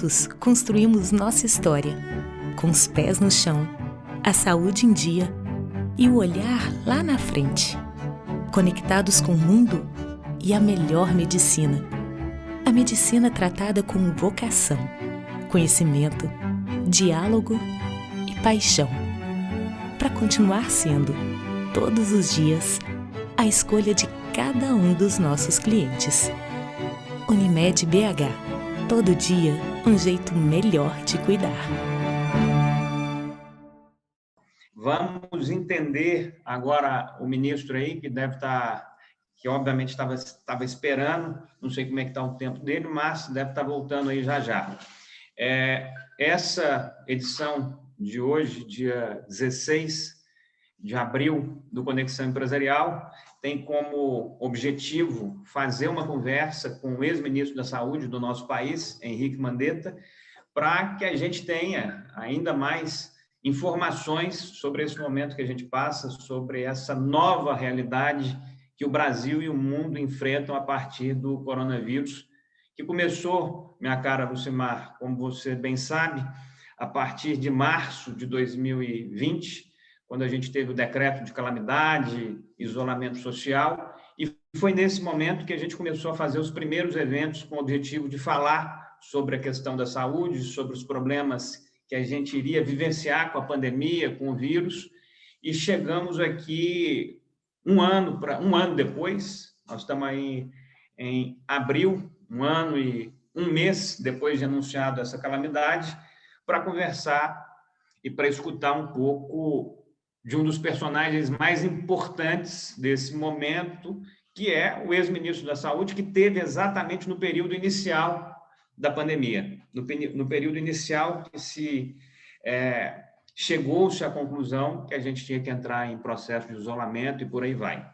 Juntos, construímos nossa história, com os pés no chão, a saúde em dia e o olhar lá na frente. Conectados com o mundo e a melhor medicina. A medicina tratada com vocação, conhecimento, diálogo e paixão. Para continuar sendo, todos os dias, a escolha de cada um dos nossos clientes. Unimed BH. Todo dia, um jeito melhor de cuidar. Vamos entender agora o ministro aí, que deve estar, que obviamente estava esperando, não sei como é que está o tempo dele, mas deve estar voltando aí já já. Essa edição de hoje, dia 16 de abril, do Conexão Empresarial, tem como objetivo fazer uma conversa com o ex-ministro da Saúde do nosso país, Henrique Mandetta, para que a gente tenha ainda mais informações sobre esse momento que a gente passa, sobre essa nova realidade que o Brasil e o mundo enfrentam a partir do coronavírus, que começou, minha cara Lucimar, como você bem sabe, a partir de março de 2020, quando a gente teve o decreto de calamidade, isolamento social, e foi nesse momento que a gente começou a fazer os primeiros eventos com o objetivo de falar sobre a questão da saúde, sobre os problemas que a gente iria vivenciar com a pandemia, com o vírus, e chegamos aqui um ano depois, nós estamos aí em abril, um ano e um mês depois de anunciado essa calamidade, para conversar e para escutar um pouco de um dos personagens mais importantes desse momento, que é o ex-ministro da Saúde, que teve exatamente no período inicial da pandemia, no período inicial que chegou-se à conclusão que a gente tinha que entrar em processo de isolamento e por aí vai.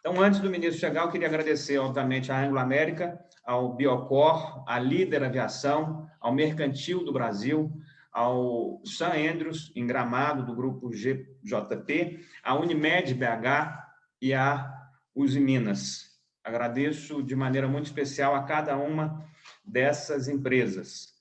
Então, antes do ministro chegar, eu queria agradecer, obviamente, à Anglo América, ao Biocor, à Líder Aviação, ao Mercantil do Brasil, ao St. Andrews, em Gramado, do grupo GJP, à Unimed BH e à Uzi Minas. Agradeço de maneira muito especial a cada uma dessas empresas.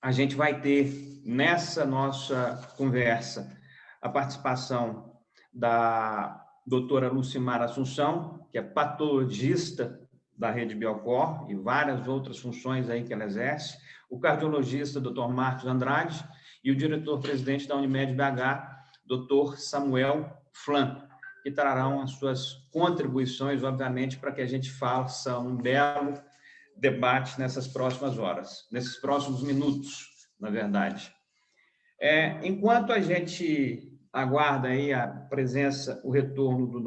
A gente vai ter, nessa nossa conversa, a participação da doutora Lucimar Assunção, que é patologista da Rede Biocor e várias outras funções aí que ela exerce, o cardiologista Dr. Marcos Andrade e o diretor-presidente da Unimed BH, Dr. Samuel Flan, que trarão as suas contribuições, obviamente, para que a gente faça um belo debate nessas próximas horas, nesses próximos minutos, na verdade. Enquanto a gente aguarda aí a presença, o retorno do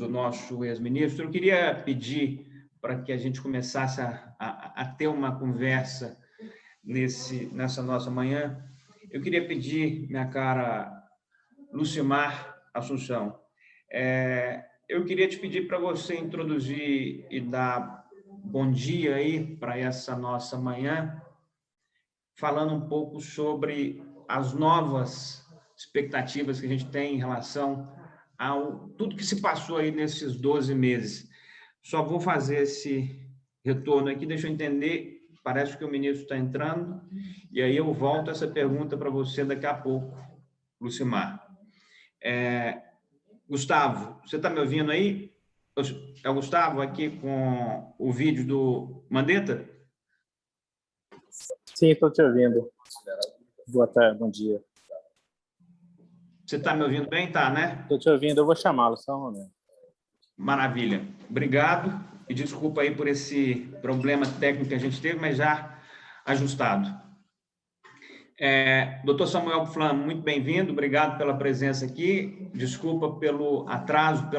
nosso ex-ministro, eu queria pedir para que a gente começasse a ter uma conversa nessa nossa manhã. Eu queria pedir, minha cara Lucimar Assunção, eu queria te pedir para você introduzir e dar bom dia aí para essa nossa manhã, falando um pouco sobre as novas expectativas que a gente tem em relação a tudo que se passou aí nesses 12 meses. Só vou fazer esse retorno aqui, deixa eu entender, parece que o ministro está entrando, e aí eu volto essa pergunta para você daqui a pouco, Lucimar. Gustavo, você está me ouvindo aí? É o Gustavo aqui com o vídeo do Mandetta? Sim, estou te ouvindo. Boa tarde, bom dia. Você está me ouvindo bem? Tá, né? Estou te ouvindo, eu vou chamá-lo, só um momento. Maravilha. Obrigado e desculpa aí por esse problema técnico que a gente teve, mas já ajustado. Dr. Samuel Flan, muito bem-vindo, obrigado pela presença aqui, desculpa pelo atraso,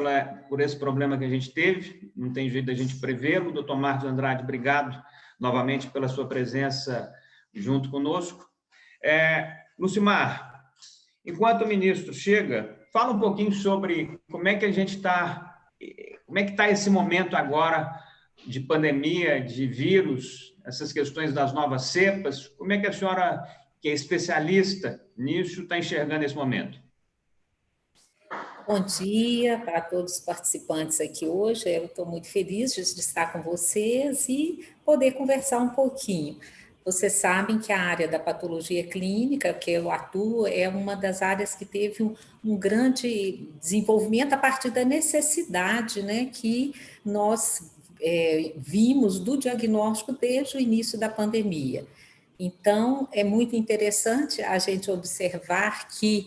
por esse problema que a gente teve, não tem jeito da gente prevê-lo. Dr. Marcos Andrade, obrigado novamente pela sua presença junto conosco. Lucimar, enquanto o ministro chega, fala um pouquinho sobre como é que a gente está, como é que está esse momento agora de pandemia, de vírus, essas questões das novas cepas, como é que a senhora, que é especialista nisso, está enxergando esse momento? Bom dia para todos os participantes aqui hoje. Eu estou muito feliz de estar com vocês e poder conversar um pouquinho. Vocês sabem que a área da patologia clínica que eu atuo é uma das áreas que teve um grande desenvolvimento a partir da necessidade, né, que nós vimos do diagnóstico desde o início da pandemia. Então, é muito interessante a gente observar que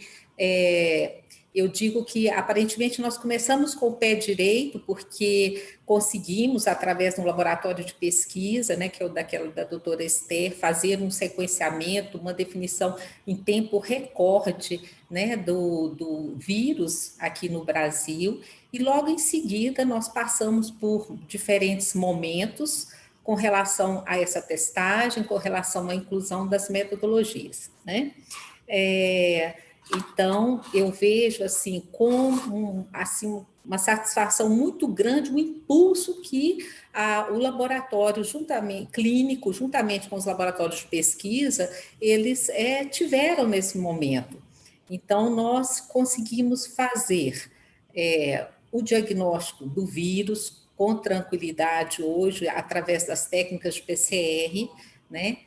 eu digo que, aparentemente, nós começamos com o pé direito, porque conseguimos, através de um laboratório de pesquisa, né, que é o da doutora Esther, fazer um sequenciamento, uma definição em tempo recorde, né, do vírus aqui no Brasil, e logo em seguida nós passamos por diferentes momentos com relação a essa testagem, com relação à inclusão das metodologias, né? Então, eu vejo assim, com uma satisfação muito grande, o impulso que o laboratório clínico, juntamente com os laboratórios de pesquisa, eles tiveram nesse momento. Então, nós conseguimos fazer o diagnóstico do vírus com tranquilidade hoje, através das técnicas de PCR, né?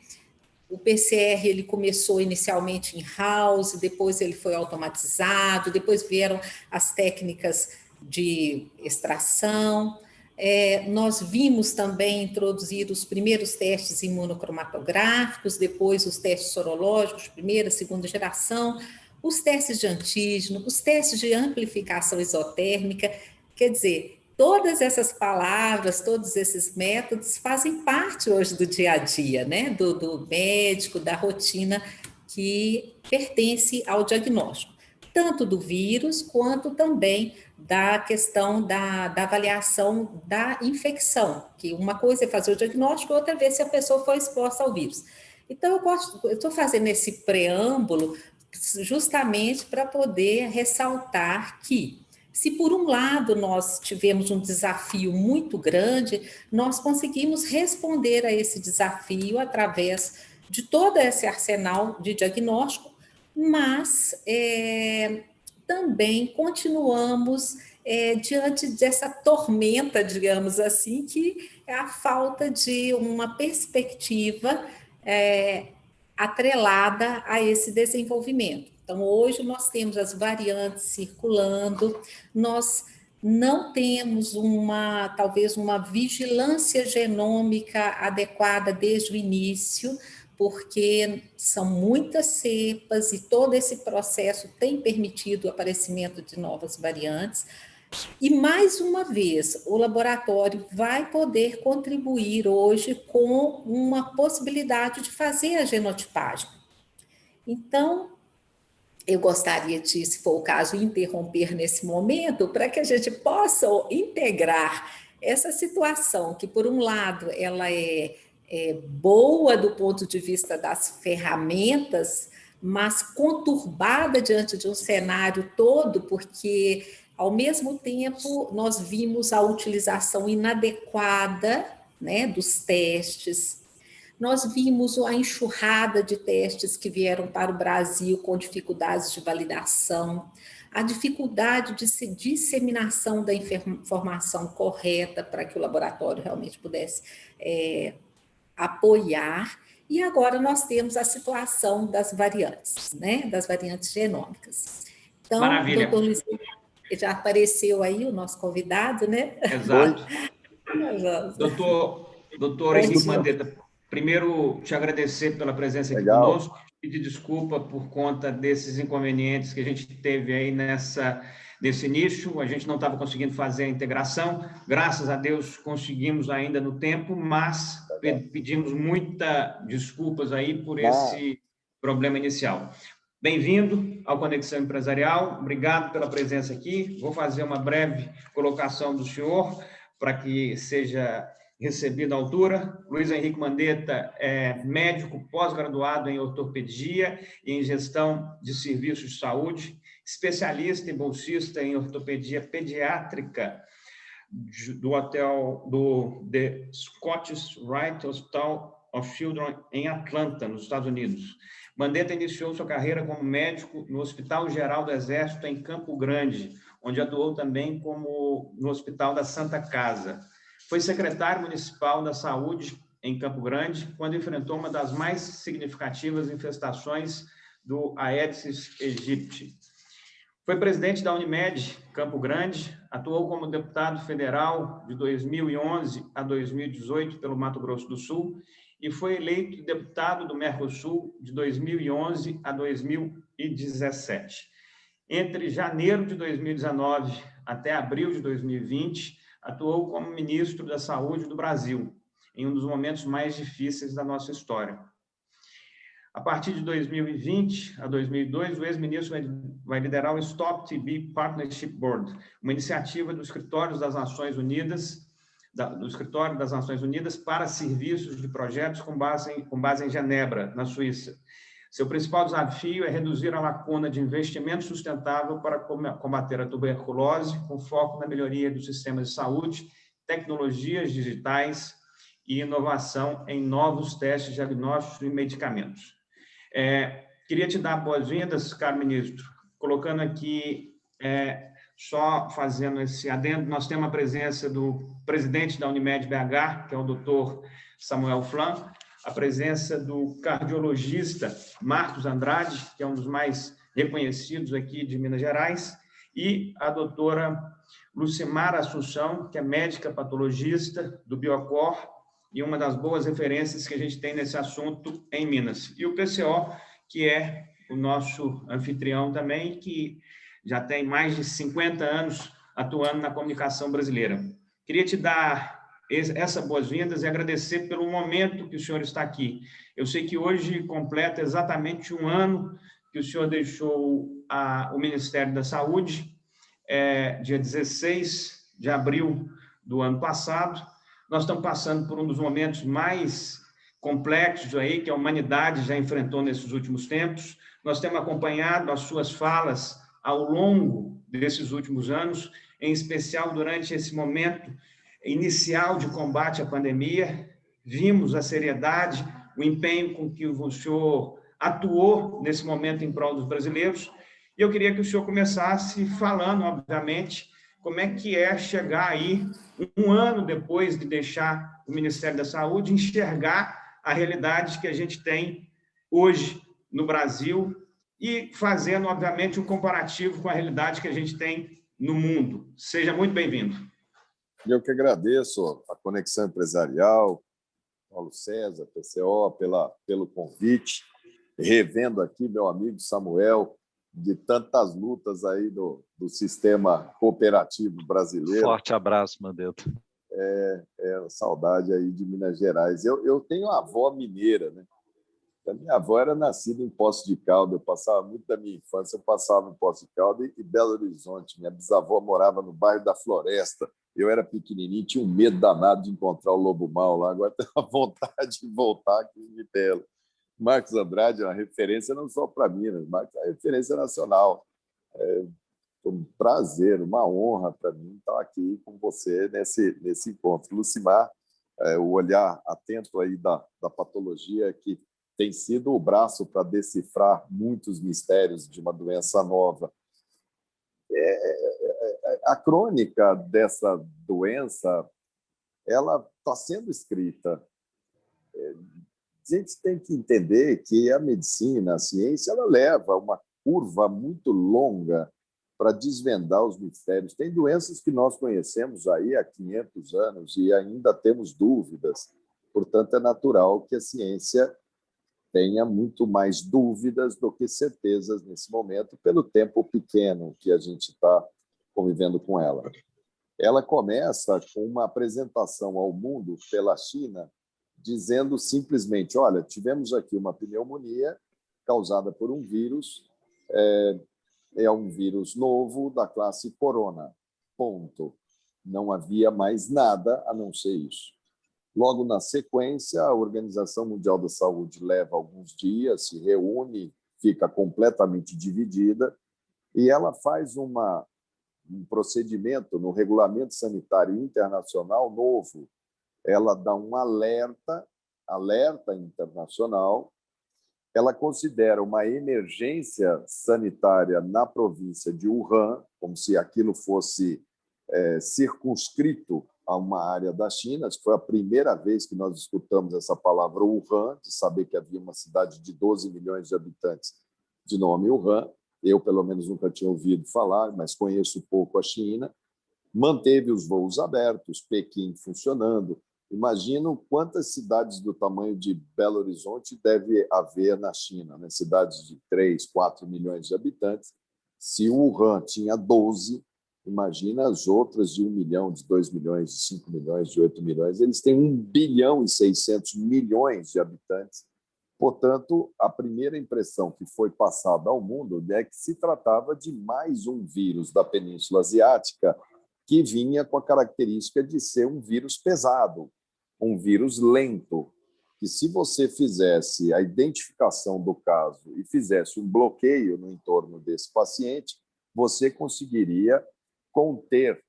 O PCR ele começou inicialmente em house, depois ele foi automatizado, depois vieram as técnicas de extração. Nós vimos também introduzir os primeiros testes imunocromatográficos, depois os testes sorológicos, primeira, segunda geração, os testes de antígeno, os testes de amplificação isotérmica, quer dizer, todas essas palavras, todos esses métodos fazem parte hoje do dia a dia, né? Do médico, da rotina que pertence ao diagnóstico, tanto do vírus quanto também da questão da avaliação da infecção, que uma coisa é fazer o diagnóstico, outra vez se a pessoa foi exposta ao vírus. Então, eu estou fazendo esse preâmbulo justamente para poder ressaltar que, se por um lado nós tivemos um desafio muito grande, nós conseguimos responder a esse desafio através de todo esse arsenal de diagnóstico, mas também continuamos diante dessa tormenta, digamos assim, que é a falta de uma perspectiva atrelada a esse desenvolvimento. Então, hoje nós temos as variantes circulando, nós não temos talvez uma vigilância genômica adequada desde o início, porque são muitas cepas e todo esse processo tem permitido o aparecimento de novas variantes. E, mais uma vez, o laboratório vai poder contribuir hoje com uma possibilidade de fazer a genotipagem. Então, eu gostaria de, se for o caso, interromper nesse momento para que a gente possa integrar essa situação que, por um lado, ela é boa do ponto de vista das ferramentas, mas conturbada diante de um cenário todo, porque, ao mesmo tempo, nós vimos a utilização inadequada, né, dos testes. Nós vimos a enxurrada de testes que vieram para o Brasil com dificuldades de validação, a dificuldade de disseminação da informação correta para que o laboratório realmente pudesse apoiar. E agora nós temos a situação das variantes, né? Das variantes genômicas. Então, Maravilha. doutor Luiz, já apareceu aí o nosso convidado, né? Exato. Doutor Henrique Mandetta, primeiro te agradecer pela presença aqui conosco, pedir desculpa por conta desses inconvenientes que a gente teve aí nesse início, a gente não estava conseguindo fazer a integração, graças a Deus conseguimos ainda no tempo, mas pedimos muitas desculpas aí por esse problema inicial. Bem-vindo ao Conexão Empresarial, obrigado pela presença aqui, vou fazer uma breve colocação do senhor para que seja recebido à altura. Luiz Henrique Mandetta é médico pós-graduado em ortopedia e em gestão de serviços de saúde, especialista e bolsista em ortopedia pediátrica do The Scottish Rite Hospital of Children em Atlanta, nos Estados Unidos. Mandetta iniciou sua carreira como médico no Hospital Geral do Exército em Campo Grande, onde atuou também como no Hospital da Santa Casa. Foi secretário municipal da Saúde em Campo Grande, quando enfrentou uma das mais significativas infestações do Aedes aegypti. Foi presidente da Unimed Campo Grande, atuou como deputado federal de 2011 a 2018 pelo Mato Grosso do Sul e foi eleito deputado do Mercosul de 2011 a 2017. Entre janeiro de 2019 até abril de 2020, atuou como ministro da Saúde do Brasil, em um dos momentos mais difíceis da nossa história. A partir de 2020 a 2002, o ex-ministro vai liderar o Stop TB Partnership Board, uma iniciativa do Escritório das Nações Unidas, para serviços de projetos com base em Genebra, na Suíça. Seu principal desafio é reduzir a lacuna de investimento sustentável para combater a tuberculose, com foco na melhoria dos sistemas de saúde, tecnologias digitais e inovação em novos testes diagnósticos e medicamentos. Queria te dar boas-vindas, caro ministro, colocando aqui, só fazendo esse adendo, nós temos a presença do presidente da Unimed BH, que é o doutor Samuel Flam, a presença do cardiologista Marcos Andrade, que é um dos mais reconhecidos aqui de Minas Gerais, e a doutora Lucimara Assunção, que é médica patologista do Biocor, e uma das boas referências que a gente tem nesse assunto em Minas. E o PCO, que é o nosso anfitrião também, que já tem mais de 50 anos atuando na comunicação brasileira. Queria te dar essas boas-vindas e agradecer pelo momento que o senhor está aqui. Eu sei que hoje completa exatamente um ano que o senhor deixou o Ministério da Saúde, dia 16 de abril do ano passado. Nós estamos passando por um dos momentos mais complexos aí que a humanidade já enfrentou nesses últimos tempos. Nós temos acompanhado as suas falas ao longo desses últimos anos, em especial durante esse momento inicial de combate à pandemia. Vimos a seriedade, o empenho com que o senhor atuou nesse momento em prol dos brasileiros. E eu queria que o senhor começasse falando, obviamente, como é que é chegar aí, um ano depois de deixar o Ministério da Saúde, enxergar a realidade que a gente tem hoje no Brasil e fazendo, obviamente, um comparativo com a realidade que a gente tem no mundo. Seja muito bem-vindo. Eu que agradeço a Conexão Empresarial, Paulo César, PCO, pelo convite, revendo aqui meu amigo Samuel, de tantas lutas aí do sistema cooperativo brasileiro. Forte abraço, Mandetta. Saudade aí de Minas Gerais. Eu tenho uma avó mineira, né? A minha avó era nascida em Poços de Caldas, eu passava muito da minha infância, eu passava em Poços de Caldas e Belo Horizonte. Minha bisavó morava no bairro da Floresta. Eu era pequenininho, tinha um medo danado de encontrar o lobo mau lá, agora tenho uma vontade de voltar aqui em Belo. Marcos Andrade é uma referência não só para Minas, mas é uma referência nacional. Um prazer, uma honra para mim estar aqui com você nesse encontro. Lucimar, o olhar atento aí da patologia que tem sido o braço para decifrar muitos mistérios de uma doença nova. A crônica dessa doença, ela está sendo escrita. A gente tem que entender que a medicina, a ciência, ela leva uma curva muito longa para desvendar os mistérios. Tem doenças que nós conhecemos aí há 500 anos e ainda temos dúvidas. Portanto, é natural que a ciência tenha muito mais dúvidas do que certezas nesse momento, pelo tempo pequeno que a gente está convivendo com ela. Ela começa com uma apresentação ao mundo pela China, dizendo simplesmente, olha, tivemos aqui uma pneumonia causada por um vírus, é um vírus novo da classe corona, ponto. Não havia mais nada a não ser isso. Logo na sequência, a Organização Mundial da Saúde leva alguns dias, se reúne, fica completamente dividida, e ela faz um procedimento no Regulamento Sanitário Internacional novo. Ela dá um alerta internacional ela considera uma emergência sanitária na província de Wuhan, como se aquilo fosse circunscrito a uma área da China. Foi a primeira vez que nós escutamos essa palavra Wuhan, de saber que havia uma cidade de 12 milhões de habitantes de nome Wuhan. Eu, pelo menos, nunca tinha ouvido falar, mas conheço pouco a China. Manteve os voos abertos, Pequim funcionando. Imagino quantas cidades do tamanho de Belo Horizonte deve haver na China, né? Cidades de 3, 4 milhões de habitantes. Se Wuhan tinha 12, imagina as outras de 1 milhão, de 2 milhões, de 5 milhões, de 8 milhões. Eles têm 1 bilhão e 600 milhões de habitantes. Portanto, a primeira impressão que foi passada ao mundo é que se tratava de mais um vírus da Península Asiática que vinha com a característica de ser um vírus pesado, um vírus lento, que se você fizesse a identificação do caso e fizesse um bloqueio no entorno desse paciente, você conseguiria conter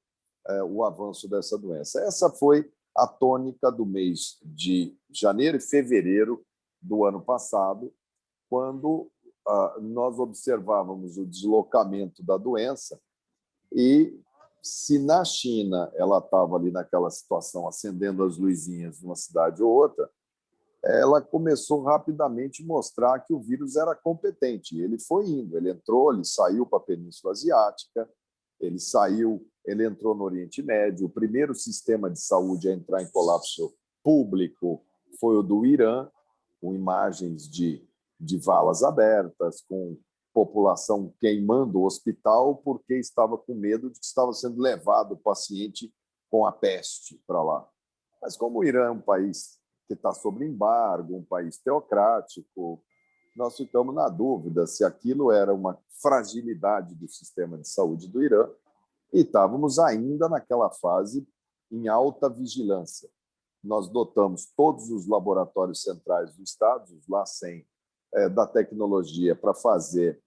o avanço dessa doença. Essa foi a tônica do mês de janeiro e fevereiro do ano passado, quando nós observávamos o deslocamento da doença e se na China ela estava ali naquela situação, acendendo as luzinhas numa cidade ou outra, ela começou rapidamente a mostrar que o vírus era competente. Ele foi indo, ele entrou, ele saiu para a Península Asiática, ele saiu, ele entrou no Oriente Médio. O primeiro sistema de saúde a entrar em colapso público foi o do Irã, com imagens de valas abertas, com população queimando o hospital porque estava com medo de que estava sendo levado o paciente com a peste para lá. Mas como o Irã é um país que está sob embargo, um país teocrático, nós ficamos na dúvida se aquilo era uma fragilidade do sistema de saúde do Irã e estávamos ainda naquela fase em alta vigilância. Nós dotamos todos os laboratórios centrais do Estado, os LACEN, da tecnologia para fazer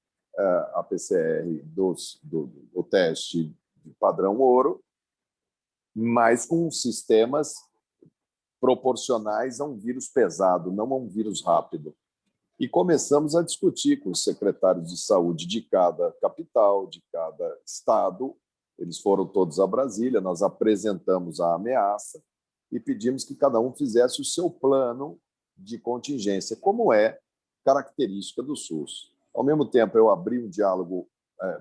a PCR do teste de padrão ouro, mas com sistemas proporcionais a um vírus pesado, não a um vírus rápido. E começamos a discutir com os secretários de saúde de cada capital, de cada estado. Eles foram todos a Brasília, nós apresentamos a ameaça e pedimos que cada um fizesse o seu plano de contingência, como é característica do SUS. Ao mesmo tempo, eu abri um diálogo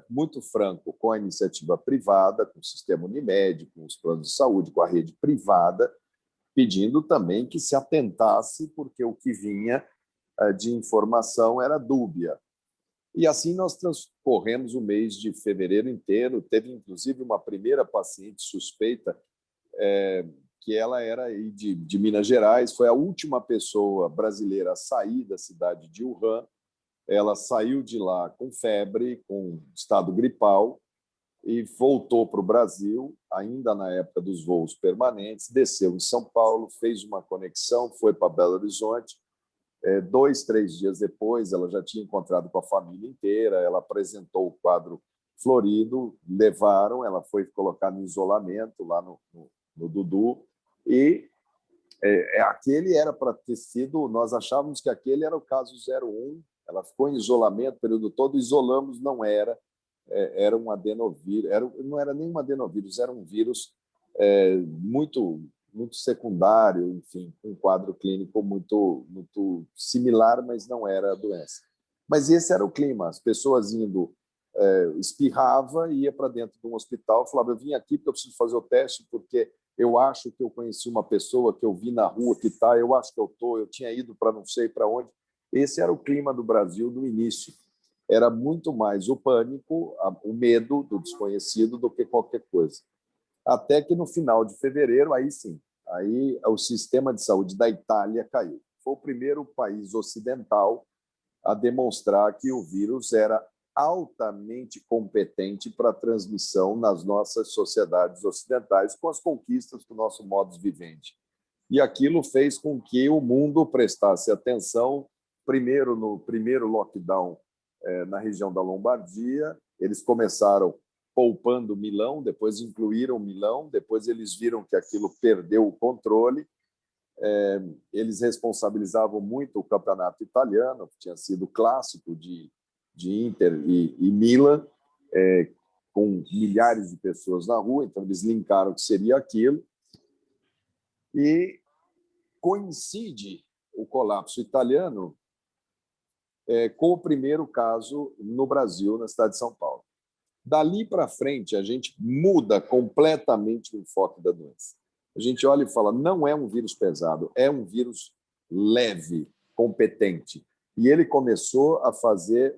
muito franco com a iniciativa privada, com o sistema Unimed, com os planos de saúde, com a rede privada, pedindo também que se atentasse, porque o que vinha de informação era dúbia. E assim nós transcorremos o mês de fevereiro inteiro. Teve, inclusive, uma primeira paciente suspeita, que ela era de Minas Gerais, foi a última pessoa brasileira a sair da cidade de Wuhan. Ela saiu de lá com febre, com estado gripal, e voltou para o Brasil, ainda na época dos voos permanentes, desceu em São Paulo, fez uma conexão, foi para Belo Horizonte. 2, 3 dias depois, ela já tinha encontrado com a família inteira, ela apresentou o quadro florido, levaram, ela foi colocada em isolamento lá no Dudu, e aquele era para ter sido, nós achávamos que aquele era o caso 01, ela ficou em isolamento o período todo, isolamos, não era, era um adenovírus, não era nem um adenovírus, era um vírus muito, muito secundário, enfim, um quadro clínico muito, muito similar, mas não era a doença. Mas esse era o clima, as pessoas indo, espirrava, ia para dentro de um hospital, falava, eu vim aqui porque eu preciso fazer o teste, porque eu acho que eu conheci uma pessoa que eu vi na rua que está, eu acho que eu tinha ido para não sei para onde. Esse era o clima do Brasil no início. Era muito mais o pânico, o medo do desconhecido do que qualquer coisa. Até que no final de fevereiro, aí sim, aí o sistema de saúde da Itália caiu. Foi o primeiro país ocidental a demonstrar que o vírus era altamente competente para a transmissão nas nossas sociedades ocidentais, com as conquistas do nosso modus vivendi. E aquilo fez com que o mundo prestasse atenção, primeiro no primeiro lockdown na região da Lombardia. Eles começaram poupando Milão, depois incluíram Milão, depois eles viram que aquilo perdeu o controle Eles responsabilizavam muito o campeonato italiano, que tinha sido clássico de Inter e Milan, com milhares de pessoas na rua, então eles linkaram que seria aquilo. E coincide o colapso italiano com o primeiro caso no Brasil, na cidade de São Paulo. Dali para frente, a gente muda completamente o enfoque da doença. A gente olha e fala, não é um vírus pesado, é um vírus leve, competente. E ele começou a fazer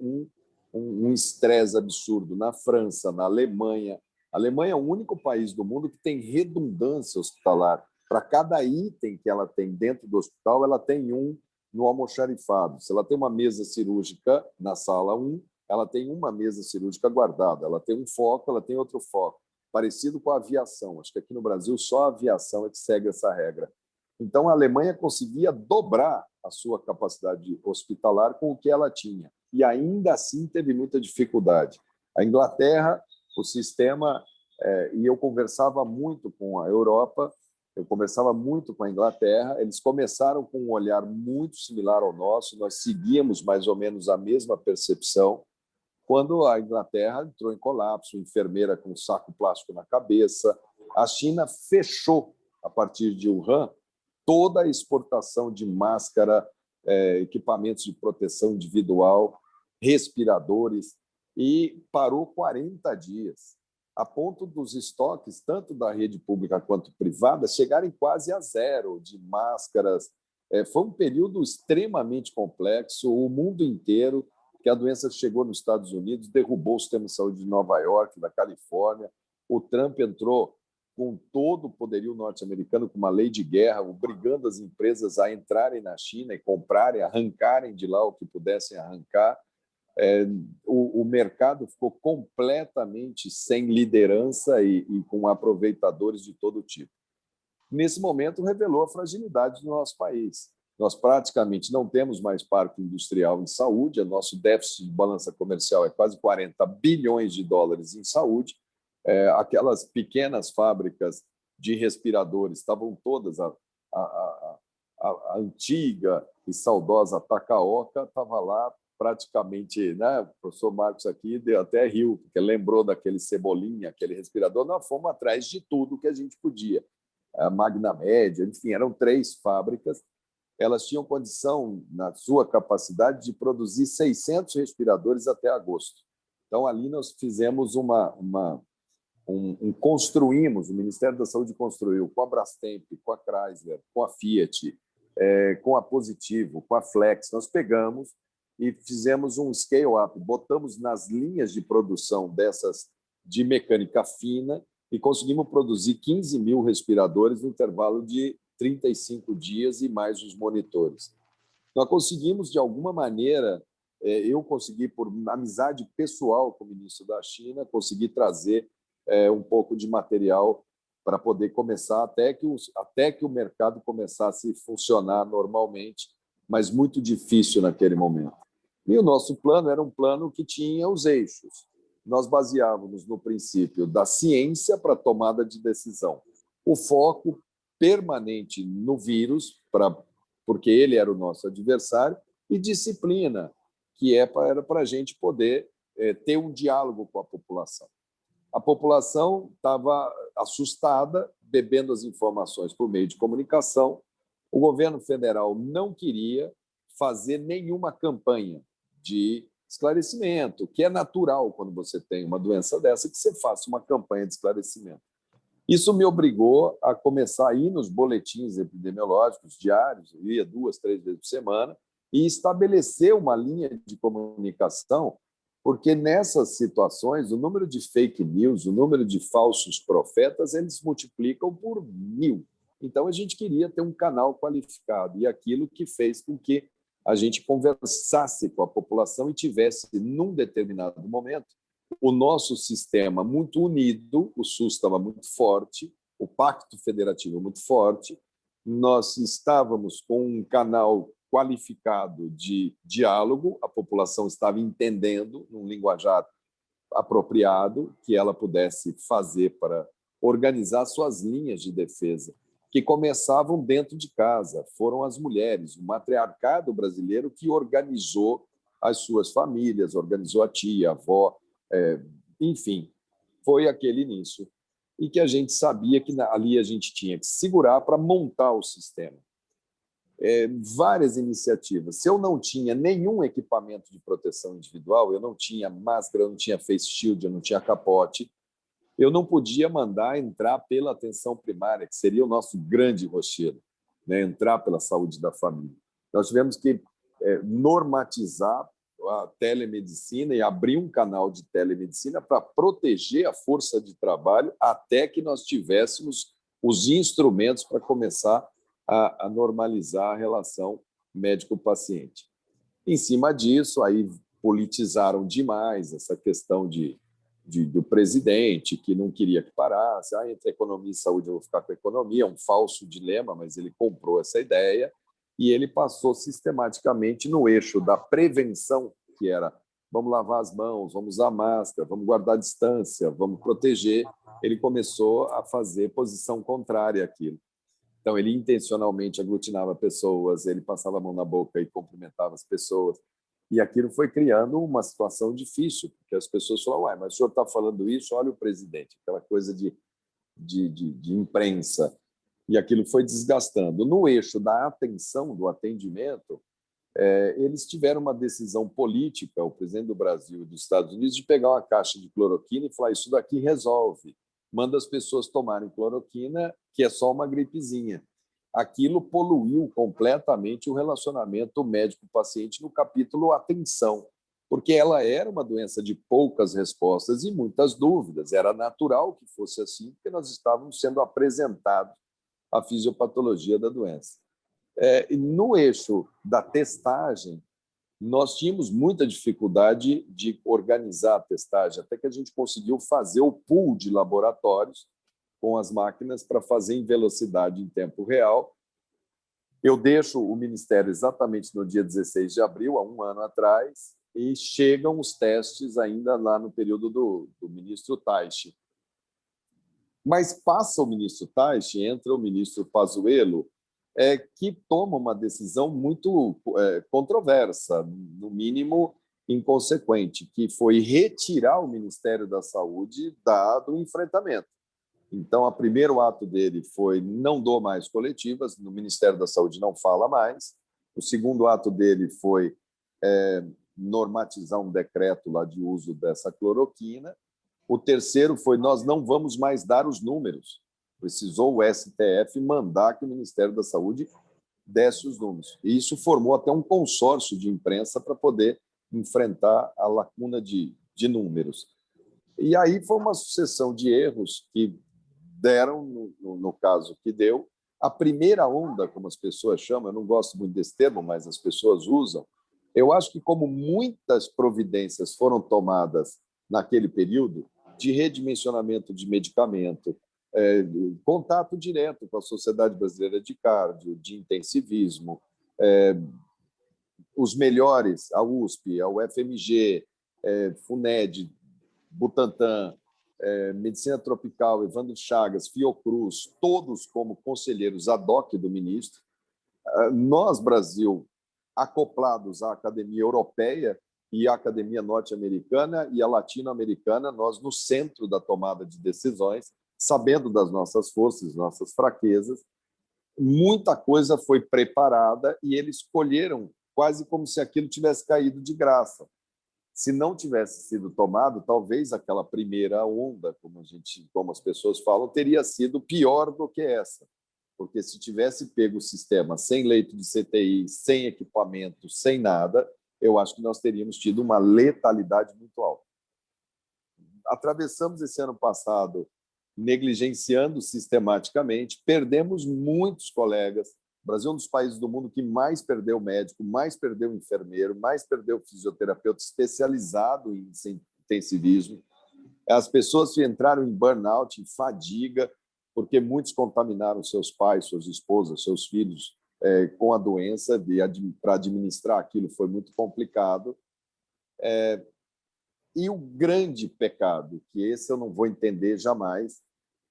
um estresse absurdo na França, na Alemanha. A Alemanha é o único país do mundo que tem redundância hospitalar. Para cada item que ela tem dentro do hospital, ela tem um no almoxarifado. Se ela tem uma mesa cirúrgica na sala 1, ela tem uma mesa cirúrgica guardada. Ela tem um foco, ela tem outro foco. Parecido com a aviação. Acho que aqui no Brasil só a aviação é que segue essa regra. Então, a Alemanha conseguia dobrar a sua capacidade hospitalar com o que ela tinha. E ainda assim teve muita dificuldade. A Inglaterra, o sistema... e eu conversava muito com a Europa, eu conversava muito com a Inglaterra, eles começaram com um olhar muito similar ao nosso, nós seguíamos mais ou menos a mesma percepção. Quando a Inglaterra entrou em colapso, enfermeira com um saco plástico na cabeça, a China fechou, a partir de Wuhan, toda a exportação de máscara, equipamentos de proteção individual, respiradores, e parou 40 dias, a ponto dos estoques, tanto da rede pública quanto privada, chegarem quase a zero de máscaras. Foi um período extremamente complexo, o mundo inteiro, que a doença chegou nos Estados Unidos, derrubou o sistema de saúde de Nova York, da Califórnia. O Trump entrou com todo o poderio norte-americano, com uma lei de guerra, obrigando as empresas a entrarem na China e comprarem, arrancarem de lá o que pudessem arrancar. O mercado ficou completamente sem liderança e com aproveitadores de todo tipo. Nesse momento, revelou a fragilidade do nosso país. Nós praticamente não temos mais parque industrial em saúde, o nosso déficit de balança comercial é quase 40 bilhões de dólares em saúde. Aquelas pequenas fábricas de respiradores estavam todas, a antiga e saudosa Takaoka estava lá praticamente, né? O professor Marcos aqui deu até riu, porque lembrou daquele Cebolinha, aquele respirador. Nós fomos atrás de tudo que a gente podia. A Magna Média, enfim, eram 3 fábricas. Elas tinham condição, na sua capacidade, de produzir 600 respiradores até agosto. Então, ali nós fizemos construímos, o Ministério da Saúde construiu com a Brastemp, com a Chrysler, com a Fiat, com a Positivo, com a Flex. Nós pegamos e fizemos um scale-up, botamos nas linhas de produção dessas de mecânica fina e conseguimos produzir 15 mil respiradores no intervalo de 35 dias e mais os monitores. Nós conseguimos, de alguma maneira, eu consegui, por amizade pessoal com o ministro da China, consegui trazer um pouco de material para poder começar, até que o mercado começasse a funcionar normalmente, mas muito difícil naquele momento. E o nosso plano era um plano que tinha os eixos. Nós baseávamos no princípio da ciência para a tomada de decisão. O foco permanente no vírus, porque ele era o nosso adversário, e disciplina, que era para a gente poder ter um diálogo com a população. A população estava assustada, bebendo as informações por meio de comunicação. O governo federal não queria fazer nenhuma campanha de esclarecimento, que é natural quando você tem uma doença dessa, que você faça uma campanha de esclarecimento. Isso me obrigou a começar a ir nos boletins epidemiológicos diários, eu ia 2, 3 vezes por semana, e estabelecer uma linha de comunicação, porque nessas situações, o número de fake news, o número de falsos profetas, eles multiplicam por 1000. Então, a gente queria ter um canal qualificado, e aquilo que fez com que a gente conversasse com a população e tivesse, num determinado momento, o nosso sistema muito unido, o SUS estava muito forte, o Pacto Federativo muito forte, nós estávamos com um canal qualificado de diálogo, a população estava entendendo, num linguajar apropriado, que ela pudesse fazer para organizar suas linhas de defesa, que que começavam dentro de casa. Foram as mulheres, o matriarcado brasileiro que organizou as suas famílias, organizou a tia, a avó, enfim, foi aquele início. E que a gente sabia que ali a gente tinha que segurar para montar o sistema. Várias iniciativas. Se eu não tinha nenhum equipamento de proteção individual, eu não tinha máscara, eu não tinha face shield, eu não tinha capote, eu não podia mandar entrar pela atenção primária, que seria o nosso grande rochedo, né? Entrar pela saúde da família. Nós tivemos que normatizar a telemedicina e abrir um canal de telemedicina para proteger a força de trabalho até que nós tivéssemos os instrumentos para começar a normalizar a relação médico-paciente. Em cima disso, aí politizaram demais essa questão do presidente, que não queria que parasse. Entre economia e saúde eu vou ficar com a economia, é um falso dilema, mas ele comprou essa ideia e ele passou sistematicamente no eixo da prevenção, que era vamos lavar as mãos, vamos usar máscara, vamos guardar distância, vamos proteger. Ele começou a fazer posição contrária àquilo. Então, ele intencionalmente aglutinava pessoas, ele passava a mão na boca e cumprimentava as pessoas. E aquilo foi criando uma situação difícil, porque as pessoas falavam, ué, mas o senhor está falando isso, olha o presidente, aquela coisa de imprensa. E aquilo foi desgastando. No eixo da atenção, do atendimento, eles tiveram uma decisão política, o presidente do Brasil e dos Estados Unidos, de pegar uma caixa de cloroquina e falar, isso daqui resolve. Manda as pessoas tomarem cloroquina, que é só uma gripezinha. Aquilo poluiu completamente o relacionamento médico-paciente no capítulo atenção, porque ela era uma doença de poucas respostas e muitas dúvidas. Era natural que fosse assim, porque nós estávamos sendo apresentados à fisiopatologia da doença. No eixo da testagem, nós tínhamos muita dificuldade de organizar a testagem, até que a gente conseguiu fazer o pool de laboratórios com as máquinas para fazer em velocidade em tempo real. Eu deixo o Ministério exatamente no dia 16 de abril, há um ano atrás, e chegam os testes ainda lá no período do ministro Taishi. Mas passa o ministro Taishi, entra o ministro Pazuello, que toma uma decisão muito controversa, no mínimo inconsequente, que foi retirar o Ministério da Saúde do enfrentamento. Então, o primeiro ato dele foi não dou mais coletivas, no Ministério da Saúde não fala mais. O segundo ato dele foi normatizar um decreto lá de uso dessa cloroquina. O terceiro foi nós não vamos mais dar os números. Precisou o STF mandar que o Ministério da Saúde desse os números. E isso formou até um consórcio de imprensa para poder enfrentar a lacuna de números. E aí foi uma sucessão de erros que deram, no caso que deu, a primeira onda, como as pessoas chamam, eu não gosto muito desse termo, mas as pessoas usam. Eu acho que como muitas providências foram tomadas naquele período, de redimensionamento de medicamento, contato direto com a Sociedade Brasileira de Cardio, de intensivismo, os melhores, a USP, a UFMG, FUNED, Butantan, Medicina Tropical, Evandro Chagas, Fiocruz, todos como conselheiros ad hoc do ministro. Nós, Brasil, acoplados à Academia Europeia e à Academia Norte-Americana e à Latino-Americana, nós no centro da tomada de decisões, sabendo das nossas forças, nossas fraquezas, muita coisa foi preparada e eles escolheram quase como se aquilo tivesse caído de graça. Se não tivesse sido tomado, talvez aquela primeira onda, como as pessoas falam, teria sido pior do que essa. Porque se tivesse pego o sistema sem leito de CTI, sem equipamento, sem nada, eu acho que nós teríamos tido uma letalidade muito alta. Atravessamos esse ano passado negligenciando sistematicamente, perdemos muitos colegas. O Brasil é um dos países do mundo que mais perdeu médico, mais perdeu enfermeiro, mais perdeu fisioterapeuta especializado em intensivismo. As pessoas entraram em burnout, em fadiga, porque muitos contaminaram seus pais, suas esposas, seus filhos com a doença, e para administrar aquilo foi muito complicado. E o grande pecado, que esse eu não vou entender jamais,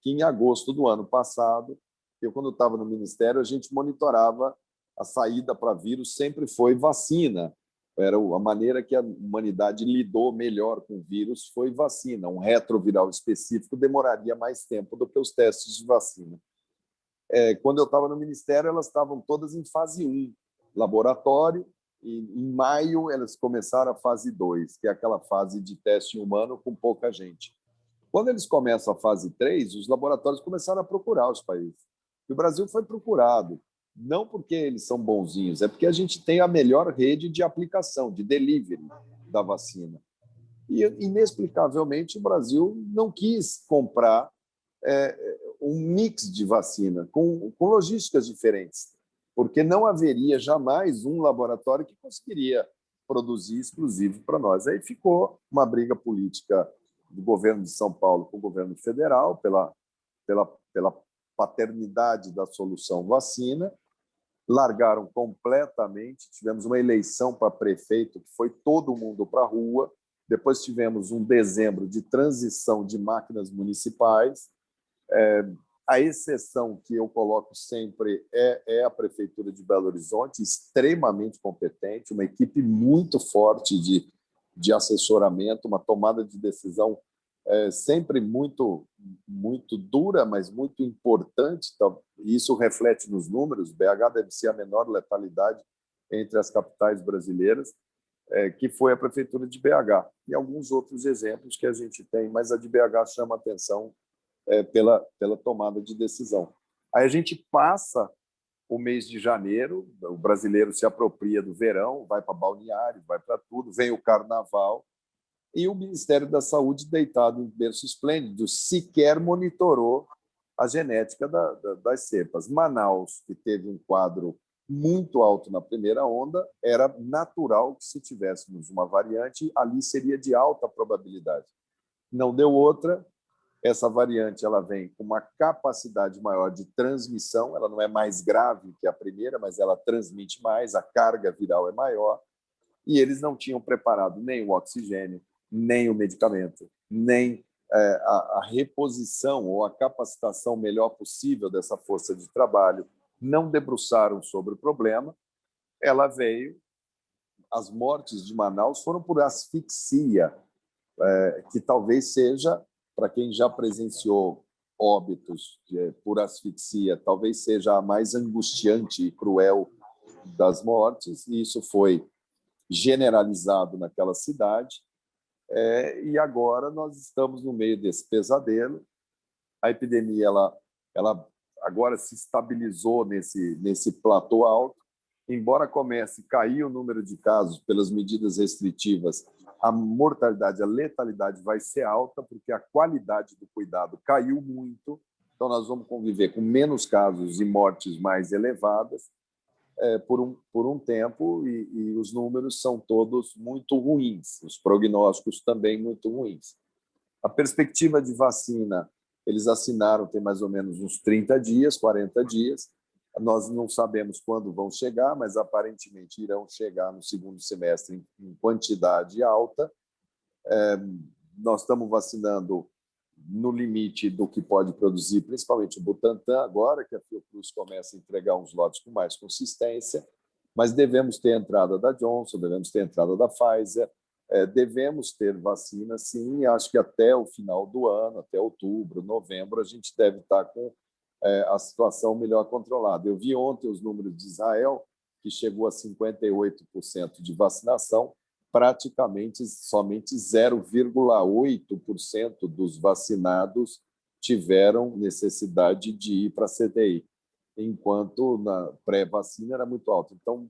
que em agosto do ano passado, Eu, quando estava no Ministério, a gente monitorava a saída para vírus, sempre foi vacina. Era a maneira que a humanidade lidou melhor com o vírus foi vacina. Um retroviral específico demoraria mais tempo do que os testes de vacina. Quando eu estava no Ministério, elas estavam todas em fase 1, laboratório, e em maio elas começaram a fase 2, que é aquela fase de teste humano com pouca gente. Quando eles começam a fase 3, os laboratórios começaram a procurar os países. E o Brasil foi procurado, não porque eles são bonzinhos, é porque a gente tem a melhor rede de aplicação, de delivery da vacina. E, inexplicavelmente, o Brasil não quis comprar um mix de vacina com logísticas diferentes, porque não haveria jamais um laboratório que conseguiria produzir exclusivo para nós. Aí ficou uma briga política do governo de São Paulo com o governo federal pela paternidade da solução vacina, largaram completamente, tivemos uma eleição para prefeito que foi todo mundo para a rua, depois tivemos um dezembro de transição de máquinas municipais. A exceção que eu coloco sempre é a Prefeitura de Belo Horizonte, extremamente competente, uma equipe muito forte de assessoramento, uma tomada de decisão sempre muito dura, mas muito importante. Isso reflete nos números. BH deve ser a menor letalidade entre as capitais brasileiras, que foi a Prefeitura de BH. E alguns outros exemplos que a gente tem, mas a de BH chama a atenção pela tomada de decisão. Aí a gente passa o mês de janeiro, o brasileiro se apropria do verão, vai para balneário, vai para tudo, vem o carnaval, e o Ministério da Saúde, deitado em berço esplêndido, sequer monitorou a genética das cepas. Manaus, que teve um quadro muito alto na primeira onda, era natural que, se tivéssemos uma variante, ali seria de alta probabilidade. Não deu outra. Essa variante ela vem com uma capacidade maior de transmissão, ela não é mais grave que a primeira, mas ela transmite mais, a carga viral é maior, e eles não tinham preparado nem o oxigênio, nem o medicamento, nem a reposição ou a capacitação melhor possível dessa força de trabalho, não debruçaram sobre o problema. Ela veio, as mortes de Manaus foram por asfixia, que talvez seja, para quem já presenciou óbitos por asfixia, talvez seja a mais angustiante e cruel das mortes, e isso foi generalizado naquela cidade. E agora nós estamos no meio desse pesadelo. A epidemia ela agora se estabilizou nesse platô alto. Embora comece a cair o número de casos pelas medidas restritivas, a mortalidade, a letalidade vai ser alta, porque a qualidade do cuidado caiu muito. Então, nós vamos conviver com menos casos e mortes mais elevadas por um tempo, e os números são todos muito ruins, os prognósticos também muito ruins. A perspectiva de vacina, eles assinaram tem mais ou menos uns 30 dias, 40 dias. Nós não sabemos quando vão chegar, mas aparentemente irão chegar no segundo semestre em quantidade alta. Nós estamos vacinando no limite do que pode produzir, principalmente o Butantan, agora que a Fiocruz começa a entregar uns lotes com mais consistência, mas devemos ter a entrada da Johnson, devemos ter a entrada da Pfizer, devemos ter vacina, sim, e acho que até o final do ano, até outubro, novembro, a gente deve estar com a situação melhor controlada. Eu vi ontem os números de Israel, que chegou a 58% de vacinação, praticamente somente 0,8% dos vacinados tiveram necessidade de ir para a CTI, enquanto na pré-vacina era muito alto. Então,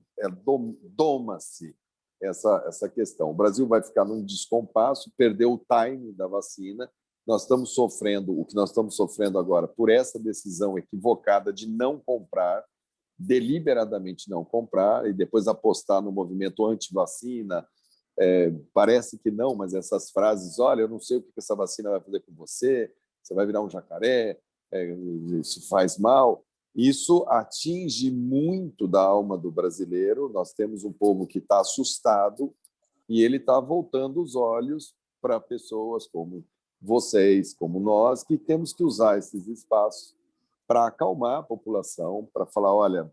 doma-se essa questão. O Brasil vai ficar num descompasso, perdeu o time da vacina. Nós estamos sofrendo, o que nós estamos sofrendo agora, por essa decisão equivocada de não comprar, deliberadamente não comprar, e depois apostar no movimento anti-vacina. Parece que não, mas essas frases, olha, eu não sei o que essa vacina vai fazer com você, você vai virar um jacaré, isso faz mal. Isso atinge muito da alma do brasileiro. Nós temos um povo que está assustado e ele está voltando os olhos para pessoas como vocês, como nós, que temos que usar esses espaços para acalmar a população, para falar, olha,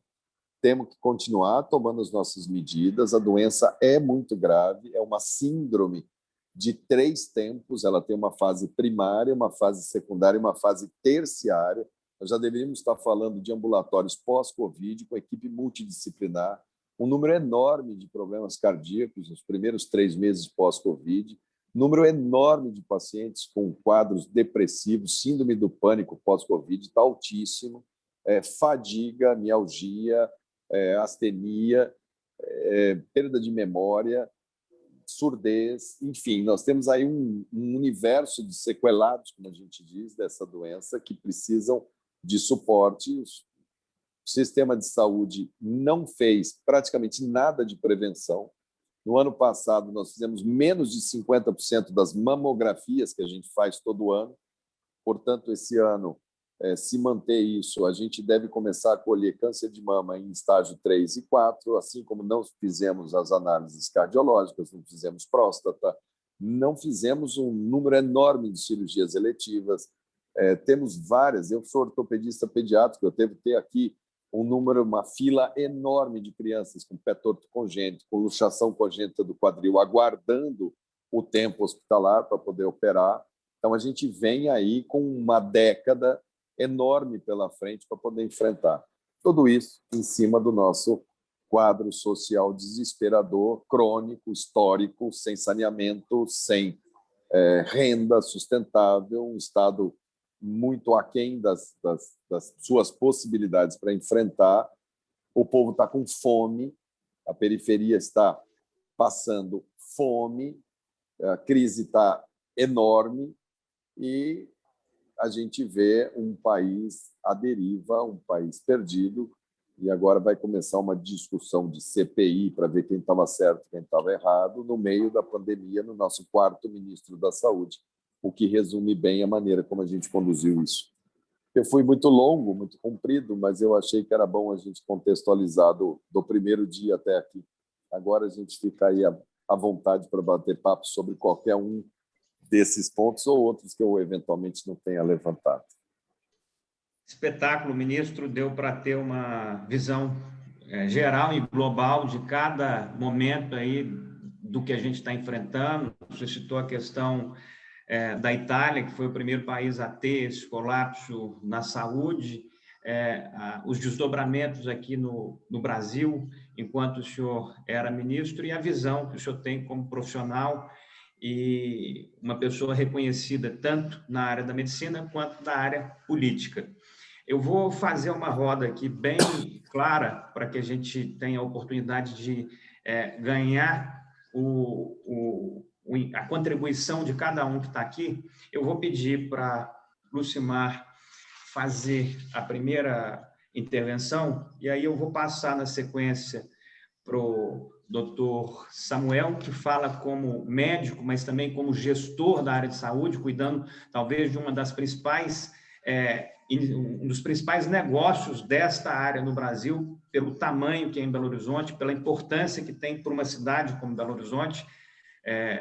temos que continuar tomando as nossas medidas, a doença é muito grave, é uma síndrome de 3 tempos, ela tem uma fase primária, uma fase secundária e uma fase terciária. Nós já deveríamos estar falando de ambulatórios pós-Covid, com equipe multidisciplinar, um número enorme de problemas cardíacos nos primeiros 3 meses pós-Covid, número enorme de pacientes com quadros depressivos, síndrome do pânico pós-Covid está altíssimo, fadiga, mialgia, astenia, perda de memória, surdez, enfim, nós temos aí um universo de sequelados, como a gente diz, dessa doença, que precisam de suporte. O sistema de saúde não fez praticamente nada de prevenção. No ano passado, nós fizemos menos de 50% das mamografias que a gente faz todo ano. Portanto, esse ano, se manter isso, a gente deve começar a colher câncer de mama em estágio 3 e 4, assim como não fizemos as análises cardiológicas, não fizemos próstata, não fizemos um número enorme de cirurgias eletivas. Temos várias. Eu sou ortopedista pediátrico, eu devo ter aqui uma fila enorme de crianças com pé torto congênito, com luxação congênita do quadril, aguardando o tempo hospitalar para poder operar. Então, a gente vem aí com uma década enorme pela frente para poder enfrentar. Tudo isso em cima do nosso quadro social desesperador, crônico, histórico, sem saneamento, sem renda sustentável, um Estado muito aquém das suas possibilidades para enfrentar. O povo está com fome, a periferia está passando fome, a crise está enorme e a gente vê um país à deriva, um país perdido, e agora vai começar uma discussão de CPI para ver quem estava certo e quem estava errado, no meio da pandemia, no nosso 4º ministro da Saúde, o que resume bem a maneira como a gente conduziu isso. Eu fui muito longo, muito comprido, mas eu achei que era bom a gente contextualizar do primeiro dia até aqui. Agora a gente fica aí à vontade para bater papo sobre qualquer um desses pontos ou outros que eu eventualmente não tenha levantado. Espetáculo, ministro, deu para ter uma visão geral e global de cada momento aí do que a gente está enfrentando. Você citou a questão da Itália, que foi o primeiro país a ter esse colapso na saúde, os desdobramentos aqui no Brasil, enquanto o senhor era ministro, e a visão que o senhor tem como profissional e uma pessoa reconhecida tanto na área da medicina quanto na área política. Eu vou fazer uma roda aqui bem clara para que a gente tenha a oportunidade de ganhar a contribuição de cada um que está aqui. Eu vou pedir para Lucimar fazer a primeira intervenção e aí eu vou passar na sequência para o Dr. Samuel, que fala como médico, mas também como gestor da área de saúde, cuidando talvez de um dos principais negócios desta área no Brasil, pelo tamanho que é em Belo Horizonte, pela importância que tem para uma cidade como Belo Horizonte.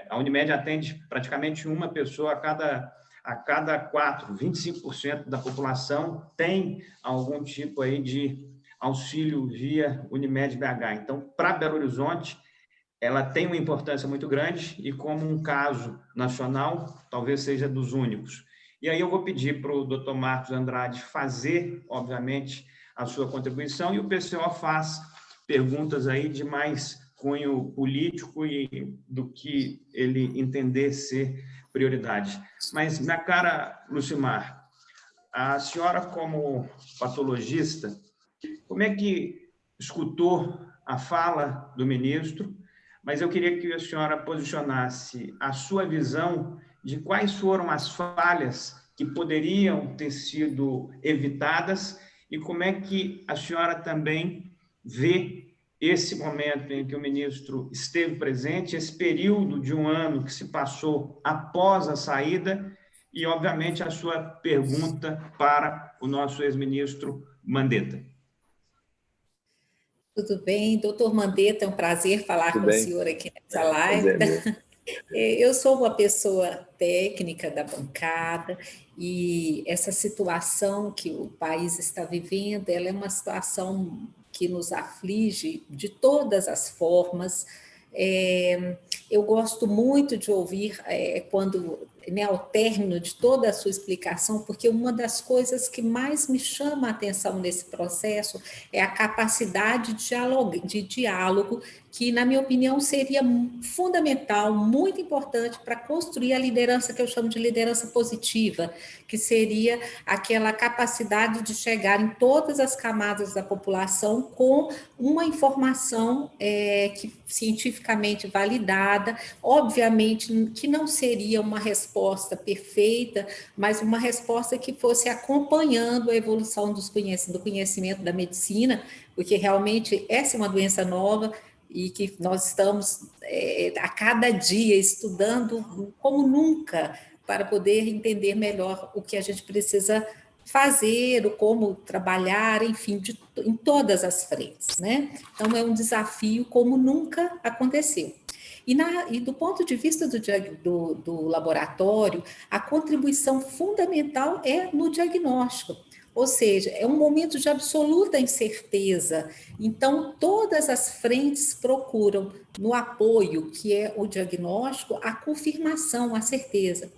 A Unimed atende praticamente uma pessoa a cada 4, 25% da população tem algum tipo aí de auxílio via Unimed BH. Então, para Belo Horizonte, ela tem uma importância muito grande e como um caso nacional, talvez seja dos únicos. E aí eu vou pedir para o Dr. Marcos Andrade fazer, obviamente, a sua contribuição e o PCO faz perguntas aí de mais cunho político e do que ele entender ser prioridade. Mas, minha cara Lucimar, a senhora como patologista, como é que escutou a fala do ministro? Mas eu queria que a senhora posicionasse a sua visão de quais foram as falhas que poderiam ter sido evitadas e como é que a senhora também vê esse momento em que o ministro esteve presente, esse período de um ano que se passou após a saída e, obviamente, a sua pergunta para o nosso ex-ministro Mandetta. Tudo bem, doutor Mandetta, é um prazer falar com o senhor aqui nessa live. Eu sou uma pessoa técnica da bancada e essa situação que o país está vivendo, ela é uma situação que nos aflige de todas as formas. Eu gosto muito de ouvir quando, né, ao término de toda a sua explicação, porque uma das coisas que mais me chama a atenção nesse processo é a capacidade de diálogo, que, na minha opinião, seria fundamental, muito importante para construir a liderança que eu chamo de liderança positiva, que seria aquela capacidade de chegar em todas as camadas da população com uma informação que cientificamente validada, obviamente que não seria uma resposta perfeita, mas uma resposta que fosse acompanhando a evolução do conhecimento da medicina, porque realmente essa é uma doença nova e que nós estamos a cada dia estudando como nunca para poder entender melhor o que a gente precisa fazer, o como trabalhar, enfim, em todas as frentes, né? Então, é um desafio como nunca aconteceu. E do ponto de vista do laboratório, a contribuição fundamental é no diagnóstico, ou seja, é um momento de absoluta incerteza. Então, todas as frentes procuram, no apoio, que é o diagnóstico, a confirmação, a certeza.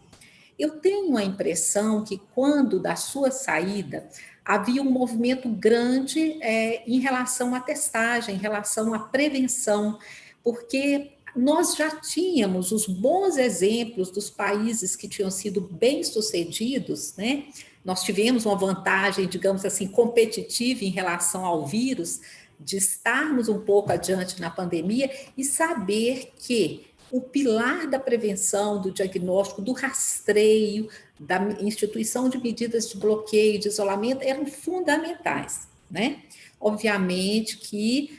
Eu tenho a impressão que, quando da sua saída, havia um movimento grande em relação à testagem, em relação à prevenção, porque nós já tínhamos os bons exemplos dos países que tinham sido bem-sucedidos, né? Nós tivemos uma vantagem, digamos assim, competitiva em relação ao vírus, de estarmos um pouco adiante na pandemia e saber que o pilar da prevenção, do diagnóstico, do rastreio, da instituição de medidas de bloqueio, de isolamento, eram fundamentais, né? Obviamente que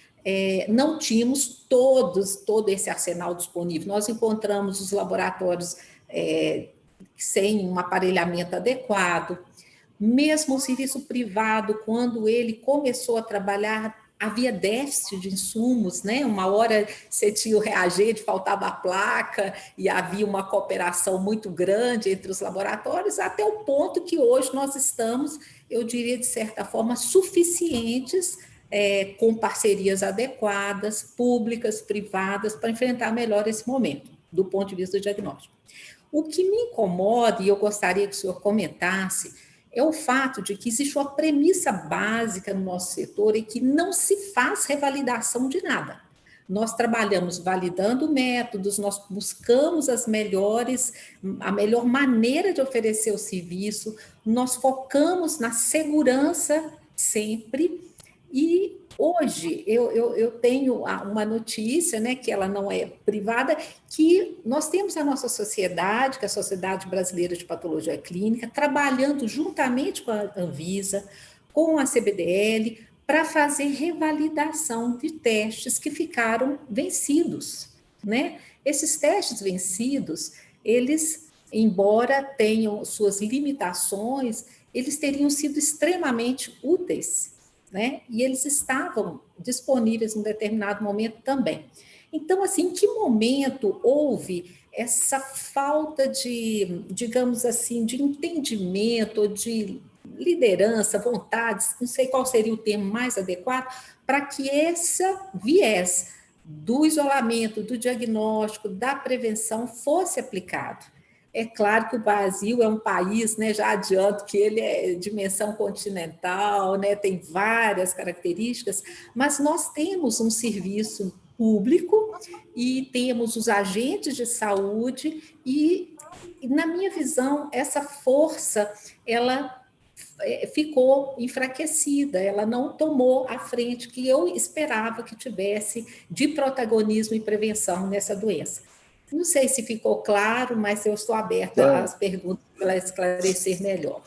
não tínhamos todo esse arsenal disponível. Nós encontramos os laboratórios sem um aparelhamento adequado. Mesmo o serviço privado, quando ele começou a trabalhar, havia déficit de insumos, né? Uma hora você tinha o reagente, faltava a placa, e havia uma cooperação muito grande entre os laboratórios, até o ponto que hoje nós estamos, eu diria, de certa forma, suficientes, com parcerias adequadas, públicas, privadas, para enfrentar melhor esse momento, do ponto de vista do diagnóstico. O que me incomoda, e eu gostaria que o senhor comentasse, é o fato de que existe uma premissa básica no nosso setor e que não se faz revalidação de nada. Nós trabalhamos validando métodos, nós buscamos a melhor maneira de oferecer o serviço, nós focamos na segurança sempre. E hoje eu tenho uma notícia, né, que ela não é privada, que nós temos a nossa sociedade, que é a Sociedade Brasileira de Patologia Clínica, trabalhando juntamente com a Anvisa, com a CBDL, para fazer revalidação de testes que ficaram vencidos, né? Esses testes vencidos, eles, embora tenham suas limitações, eles teriam sido extremamente úteis, né? E eles estavam disponíveis em um determinado momento também. Então, assim, em que momento houve essa falta de, digamos assim, de entendimento, de liderança, vontades, não sei qual seria o termo mais adequado, para que esse viés do isolamento, do diagnóstico, da prevenção fosse aplicado? É claro que o Brasil é um país, né, já adianto que ele é dimensão continental, né, tem várias características, mas nós temos um serviço público e temos os agentes de saúde e, na minha visão, essa força, ela ficou enfraquecida, ela não tomou a frente que eu esperava que tivesse de protagonismo e prevenção nessa doença. Não sei se ficou claro, mas eu estou aberta às perguntas para esclarecer melhor.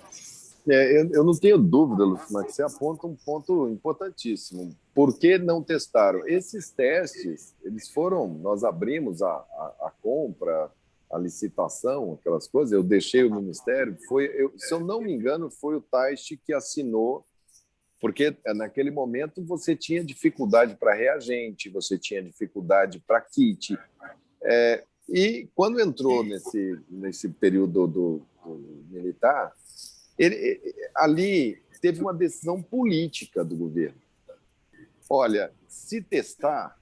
Eu não tenho dúvida, Lucimar, que você aponta um ponto importantíssimo. Por que não testaram? Esses testes, eles foram, nós abrimos a compra, a licitação, aquelas coisas, eu deixei o Ministério, se eu não me engano, foi o TAIST que assinou, porque naquele momento você tinha dificuldade para reagente, você tinha dificuldade para kit, E quando entrou nesse período do militar, ali teve uma decisão política do governo. Olha, se testar,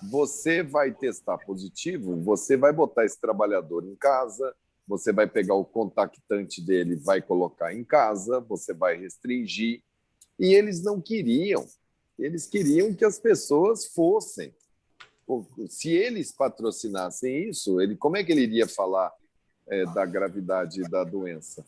você vai testar positivo, você vai botar esse trabalhador em casa, você vai pegar o contactante dele, vai colocar em casa, você vai restringir. E eles não queriam. Eles queriam que as pessoas fossem. Se eles patrocinassem isso, como é que ele iria falar da gravidade da doença?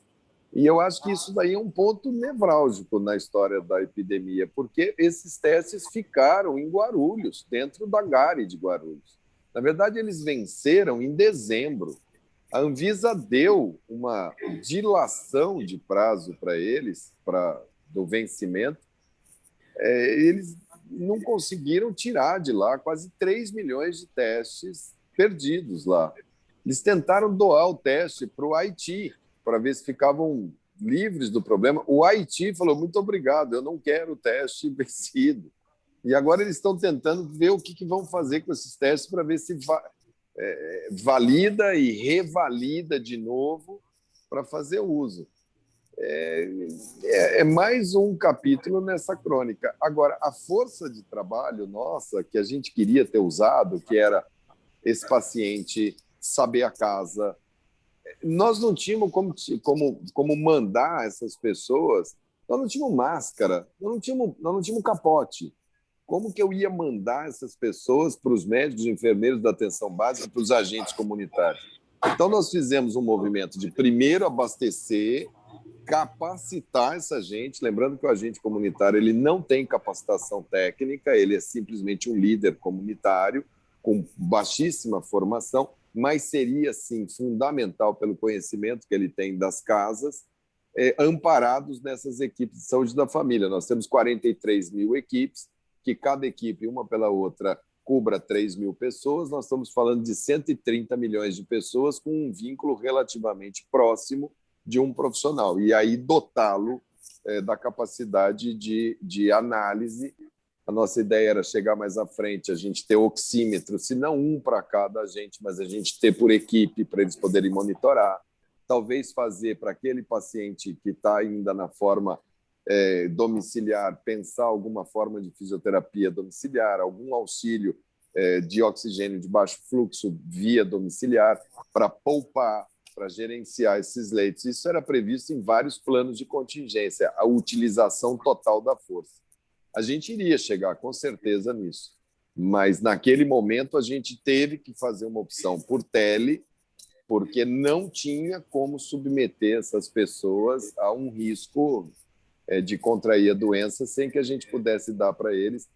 E eu acho que isso daí é um ponto nevrálgico na história da epidemia, porque esses testes ficaram em Guarulhos, dentro da Gare de Guarulhos. Na verdade, eles venceram em dezembro. A Anvisa deu uma dilação de prazo para eles, do vencimento. Eles não conseguiram tirar de lá quase 3 milhões de testes perdidos lá. Eles tentaram doar o teste para o Haiti, para ver se ficavam livres do problema. O Haiti falou, muito obrigado, eu não quero o teste vencido. E agora eles estão tentando ver o que vão fazer com esses testes para ver se valida e revalida de novo para fazer uso. É mais um capítulo nessa crônica. Agora, a força de trabalho nossa, que a gente queria ter usado, que era esse paciente saber a casa, nós não tínhamos como mandar essas pessoas, nós não tínhamos máscara, nós não tínhamos capote. Como que eu ia mandar essas pessoas para os médicos e enfermeiros da atenção básica, para os agentes comunitários? Então, nós fizemos um movimento de primeiro abastecer, capacitar essa gente, lembrando que o agente comunitário ele não tem capacitação técnica, ele é simplesmente um líder comunitário com baixíssima formação, mas seria, sim, fundamental pelo conhecimento que ele tem das casas, amparados nessas equipes de saúde da família. Nós temos 43 mil equipes, que cada equipe, uma pela outra, cubra 3 mil pessoas. Nós estamos falando de 130 milhões de pessoas com um vínculo relativamente próximo de um profissional. E aí dotá-lo da capacidade de análise. A nossa ideia era chegar mais à frente, a gente ter oxímetro, se não um para cada agente, mas a gente ter por equipe para eles poderem monitorar. Talvez fazer para aquele paciente que está ainda na forma domiciliar, pensar alguma forma de fisioterapia domiciliar, algum auxílio de oxigênio de baixo fluxo via domiciliar, para poupar, para gerenciar esses leitos. Isso era previsto em vários planos de contingência, a utilização total da força. A gente iria chegar, com certeza, nisso. Mas, naquele momento, a gente teve que fazer uma opção por tele, porque não tinha como submeter essas pessoas a um risco de contrair a doença sem que a gente pudesse dar para eles.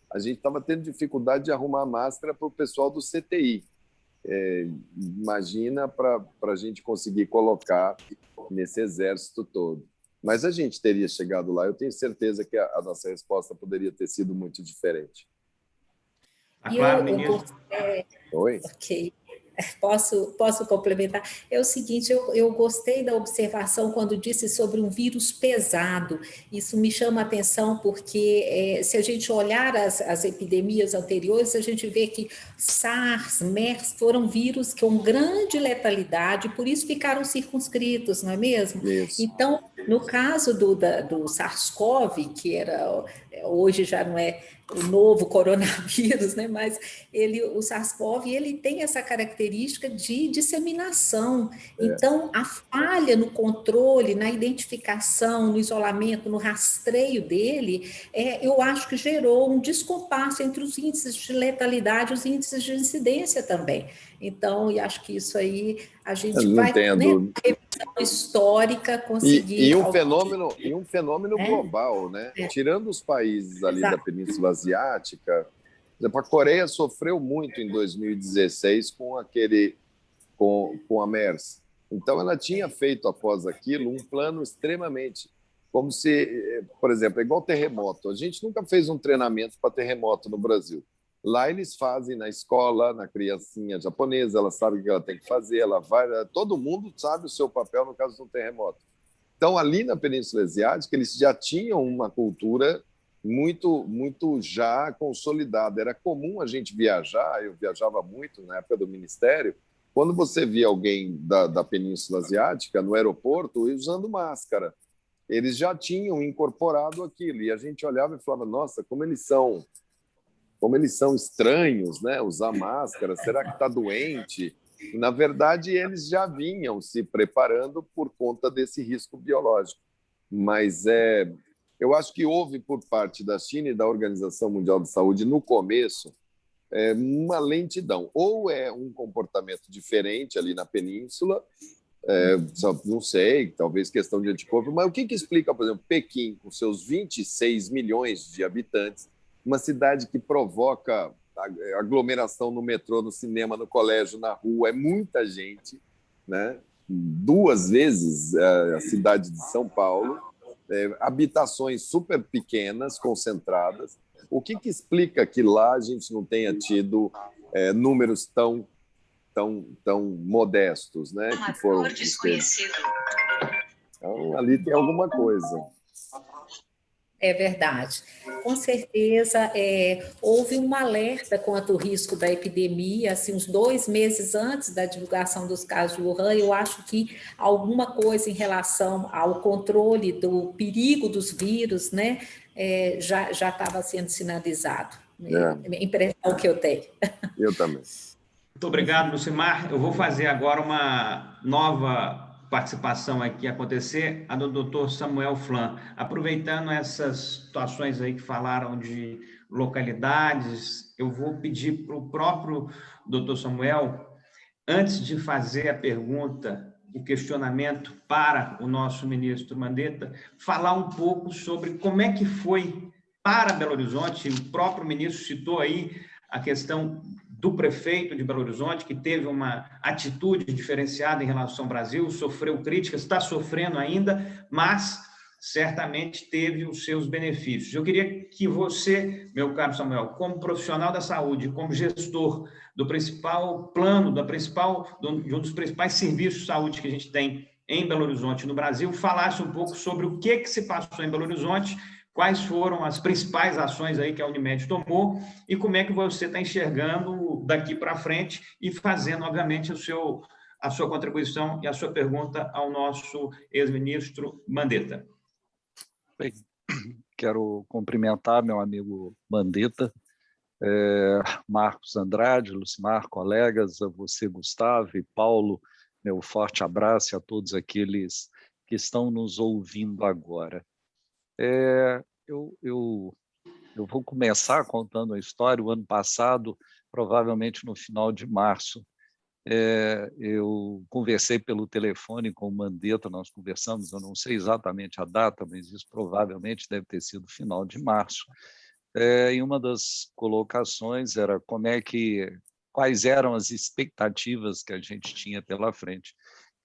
A gente estava tendo dificuldade de arrumar máscara para o pessoal do CTI. Imagina para a gente conseguir colocar nesse exército todo. Mas a gente teria chegado lá, eu tenho certeza que a nossa resposta poderia ter sido muito diferente. Claro, ministro. Oi? Ok. Posso complementar? É o seguinte, eu gostei da observação quando disse sobre um vírus pesado. Isso me chama a atenção porque se a gente olhar as epidemias anteriores, a gente vê que SARS, MERS foram vírus com grande letalidade, por isso ficaram circunscritos, não é mesmo? Isso. Então, no caso do SARS-CoV, que hoje já não é o novo coronavírus, né? Mas o SARS-CoV ele tem essa característica de disseminação. Então, a falha no controle, na identificação, no isolamento, no rastreio dele, eu acho que gerou um descompasso entre os índices de letalidade e os índices de incidência também. Então, eu acho que isso aí a gente vai, né, revisão histórica, conseguir... E um fenômeno global, né? Tirando os países ali da Península Asiática, a Coreia sofreu muito em 2016 com a MERS. Então, ela tinha feito, após aquilo, um plano extremamente... Como se, por exemplo, é igual terremoto. A gente nunca fez um treinamento para terremoto no Brasil. Lá eles fazem na escola, na criancinha japonesa, ela sabe o que ela tem que fazer, ela vai, todo mundo sabe o seu papel no caso de um terremoto. Então, ali na Península Asiática, eles já tinham uma cultura muito já consolidada. Era comum a gente viajar, eu viajava muito na época do Ministério, quando você via alguém da Península Asiática no aeroporto usando máscara. Eles já tinham incorporado aquilo, e a gente olhava e falava, nossa, como eles são estranhos, né? Usar máscara, será que está doente? E, na verdade, eles já vinham se preparando por conta desse risco biológico. Mas eu acho que houve, por parte da China e da Organização Mundial de Saúde, no começo, uma lentidão. Ou é um comportamento diferente ali na península, não sei, talvez questão de anticorpo, mas o que explica, por exemplo, Pequim, com seus 26 milhões de habitantes, uma cidade que provoca aglomeração no metrô, no cinema, no colégio, na rua, é muita gente, né? 2 vezes a cidade de São Paulo, habitações super pequenas, concentradas. O que explica que lá a gente não tenha tido números tão modestos, né? Que foram desconhecido. Então, ali tem alguma coisa. É verdade. Com certeza, houve um alerta quanto ao risco da epidemia, assim, uns 2 meses antes da divulgação dos casos de Wuhan. Eu acho que alguma coisa em relação ao controle do perigo dos vírus, né, já estava sendo sinalizado. É a impressão que eu tenho. Eu também. Muito obrigado, Lucimar. Eu vou fazer agora uma nova participação aqui acontecer, a do Dr. Samuel Flan. Aproveitando essas situações aí que falaram de localidades, eu vou pedir para o próprio Dr. Samuel, antes de fazer a pergunta, o questionamento para o nosso ministro Mandetta, falar um pouco sobre como é que foi para Belo Horizonte. O próprio ministro citou aí a questão do prefeito de Belo Horizonte, que teve uma atitude diferenciada em relação ao Brasil, sofreu críticas, está sofrendo ainda, mas certamente teve os seus benefícios. Eu queria que você, meu caro Samuel, como profissional da saúde, como gestor do principal plano, de um dos principais serviços de saúde que a gente tem em Belo Horizonte, no Brasil, falasse um pouco sobre o que se passou em Belo Horizonte, quais foram as principais ações aí que a Unimed tomou e como é que você está enxergando daqui para frente e fazendo, obviamente, a sua contribuição e a sua pergunta ao nosso ex-ministro Mandetta. Bem, quero cumprimentar meu amigo Mandetta, Marcos Andrade, Lucimar, colegas, a você, Gustavo e Paulo, meu forte abraço e a todos aqueles que estão nos ouvindo agora. Eu vou começar contando a história. O ano passado, provavelmente no final de março, eu conversei pelo telefone com o Mandetta, nós conversamos, eu não sei exatamente a data, mas isso provavelmente deve ter sido final de março. E uma das colocações era quais eram as expectativas que a gente tinha pela frente.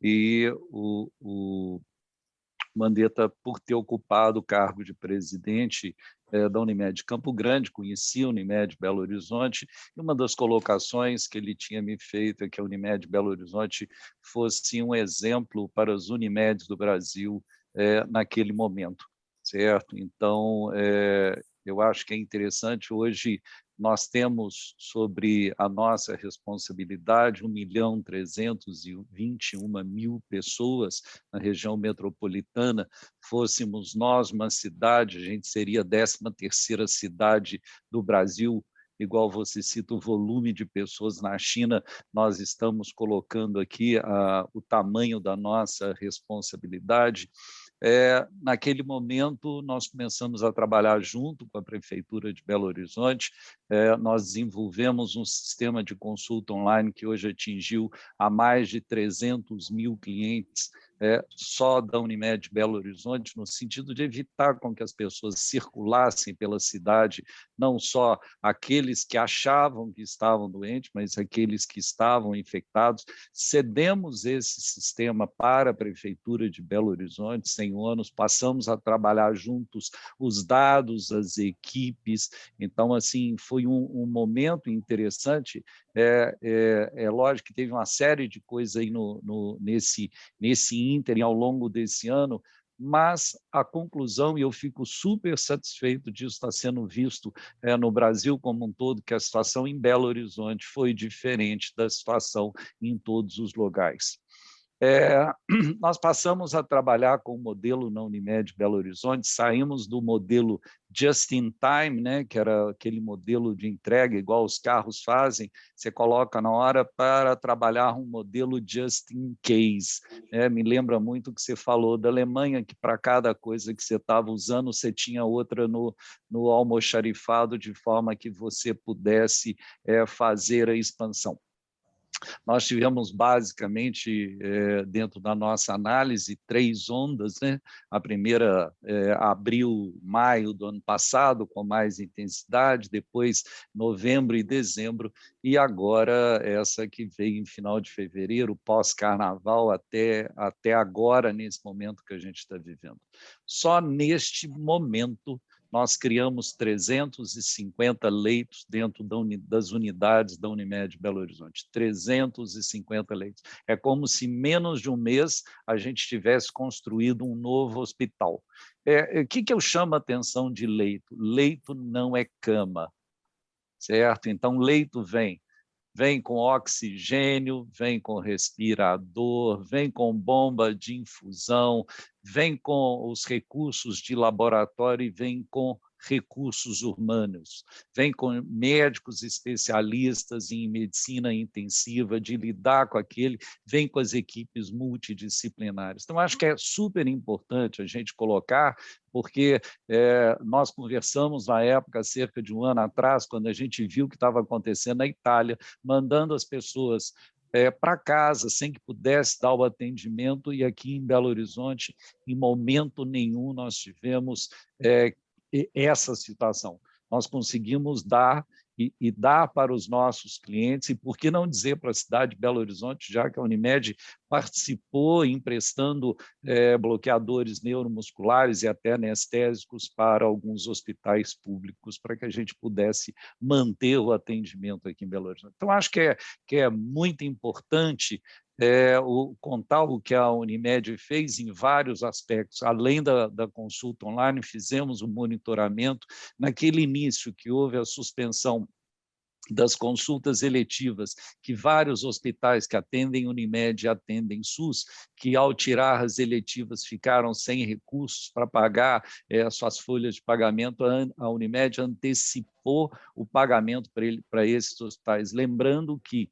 E o Mandetta, por ter ocupado o cargo de presidente da Unimed Campo Grande, conhecia a Unimed Belo Horizonte, e uma das colocações que ele tinha me feito é que a Unimed Belo Horizonte fosse um exemplo para as Unimeds do Brasil naquele momento, certo? Então, eu acho que é interessante hoje. Nós temos sobre a nossa responsabilidade 1.321.000 pessoas na região metropolitana. Fôssemos nós uma cidade, a gente seria a 13ª cidade do Brasil. Igual você cita o volume de pessoas na China, nós estamos colocando aqui o tamanho da nossa responsabilidade. Naquele momento, nós começamos a trabalhar junto com a Prefeitura de Belo Horizonte. Nós desenvolvemos um sistema de consulta online que hoje atingiu a mais de 300.000 clientes, só da Unimed Belo Horizonte, no sentido de evitar com que as pessoas circulassem pela cidade, não só aqueles que achavam que estavam doentes, mas aqueles que estavam infectados. Cedemos esse sistema para a Prefeitura de Belo Horizonte, sem ônus, passamos a trabalhar juntos os dados, as equipes. Então, assim, foi um momento interessante. É lógico que teve uma série de coisas aí nesse ínterim ao longo desse ano, mas a conclusão, e eu fico super satisfeito disso estar sendo visto no Brasil como um todo, que a situação em Belo Horizonte foi diferente da situação em todos os lugares. Nós passamos a trabalhar com o modelo na Unimed Belo Horizonte, saímos do modelo just in time, né, que era aquele modelo de entrega, igual os carros fazem, você coloca na hora, para trabalhar um modelo just in case. Me lembra muito o que você falou da Alemanha, que para cada coisa que você estava usando, você tinha outra no almoxarifado, de forma que você pudesse fazer a expansão. Nós tivemos, basicamente, dentro da nossa análise, 3 ondas, né? A primeira, abril, maio do ano passado, com mais intensidade, depois novembro e dezembro, e agora essa que veio em final de fevereiro, pós-carnaval, até agora, nesse momento que a gente está vivendo. Só neste momento, nós criamos 350 leitos dentro das unidades da Unimed Belo Horizonte. 350 leitos. É como se em menos de um mês a gente tivesse construído um novo hospital. O que eu chamo a atenção de leito? Leito não é cama, certo? Então, leito vem com oxigênio, vem com respirador, vem com bomba de infusão, vem com os recursos de laboratório e vem com recursos humanos, vem com médicos especialistas em medicina intensiva, de lidar com aquele, vem com as equipes multidisciplinares. Então, acho que é super importante a gente colocar, porque nós conversamos na época, cerca de um ano atrás, quando a gente viu o que estava acontecendo na Itália, mandando as pessoas para casa, sem que pudesse dar o atendimento, e aqui em Belo Horizonte, em momento nenhum, nós tivemos essa situação. Nós conseguimos dar e dar para os nossos clientes, e por que não dizer para a cidade de Belo Horizonte, já que a Unimed participou emprestando bloqueadores neuromusculares e até anestésicos para alguns hospitais públicos, para que a gente pudesse manter o atendimento aqui em Belo Horizonte. Então, acho que é muito importante contar o que a Unimed fez em vários aspectos. Além da consulta online, fizemos o monitoramento. Naquele início que houve a suspensão das consultas eletivas, que vários hospitais que atendem Unimed e atendem SUS, que ao tirar as eletivas ficaram sem recursos para pagar suas folhas de pagamento, a Unimed antecipou o pagamento para esses hospitais. Lembrando que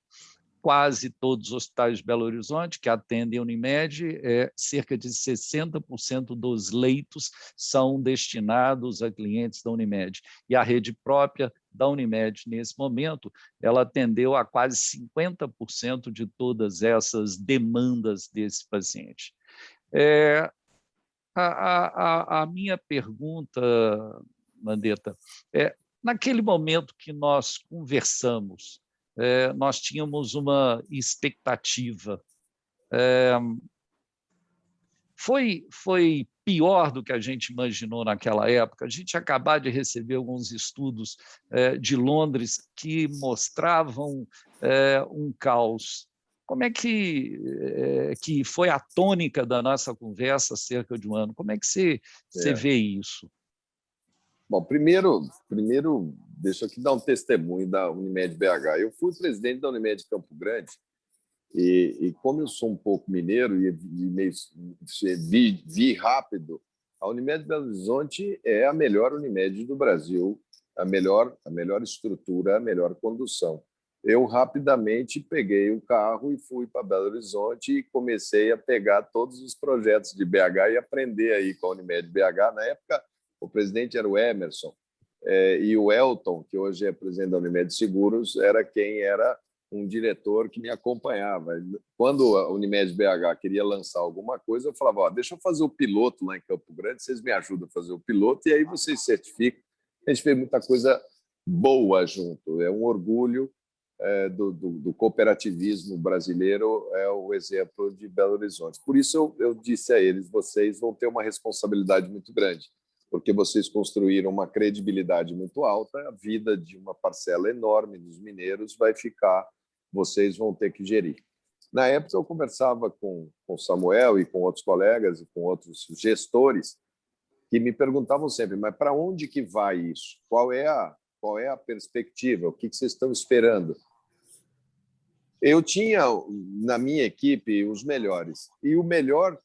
quase todos os hospitais de Belo Horizonte que atendem a Unimed, cerca de 60% dos leitos são destinados a clientes da Unimed. E a rede própria da Unimed, nesse momento, ela atendeu a quase 50% de todas essas demandas desse paciente. A minha pergunta, Mandetta, naquele momento que nós conversamos, nós tínhamos uma expectativa. Foi pior do que a gente imaginou naquela época. A gente acabou de receber alguns estudos de Londres que mostravam um caos. Como é que foi a tônica da nossa conversa há cerca de um ano? Como é que você vê isso? Bom, primeiro, deixa eu aqui dar um testemunho da Unimed BH. Eu fui presidente da Unimed Campo Grande e como eu sou um pouco mineiro e vi rápido, a Unimed Belo Horizonte é a melhor Unimed do Brasil, a melhor estrutura, a melhor condução. Eu rapidamente peguei o carro e fui para Belo Horizonte e comecei a pegar todos os projetos de BH e aprender aí com a Unimed BH. Na época, o presidente era o Emerson, e o Elton, que hoje é presidente da Unimed Seguros, era um diretor que me acompanhava. Quando a Unimed BH queria lançar alguma coisa, eu falava, deixa eu fazer o piloto lá em Campo Grande, vocês me ajudam a fazer o piloto, e aí vocês certificam. A gente fez muita coisa boa junto. É um orgulho do cooperativismo brasileiro, é o exemplo de Belo Horizonte. Por isso eu disse a eles, vocês vão ter uma responsabilidade muito grande, porque vocês construíram uma credibilidade muito alta, a vida de uma parcela enorme dos mineiros vai ficar, vocês vão ter que gerir. Na época, eu conversava com o Samuel e com outros colegas e com outros gestores que me perguntavam sempre, mas para onde que vai isso? Qual é a perspectiva? O que vocês estão esperando? Eu tinha, na minha equipe, os melhores. E o melhor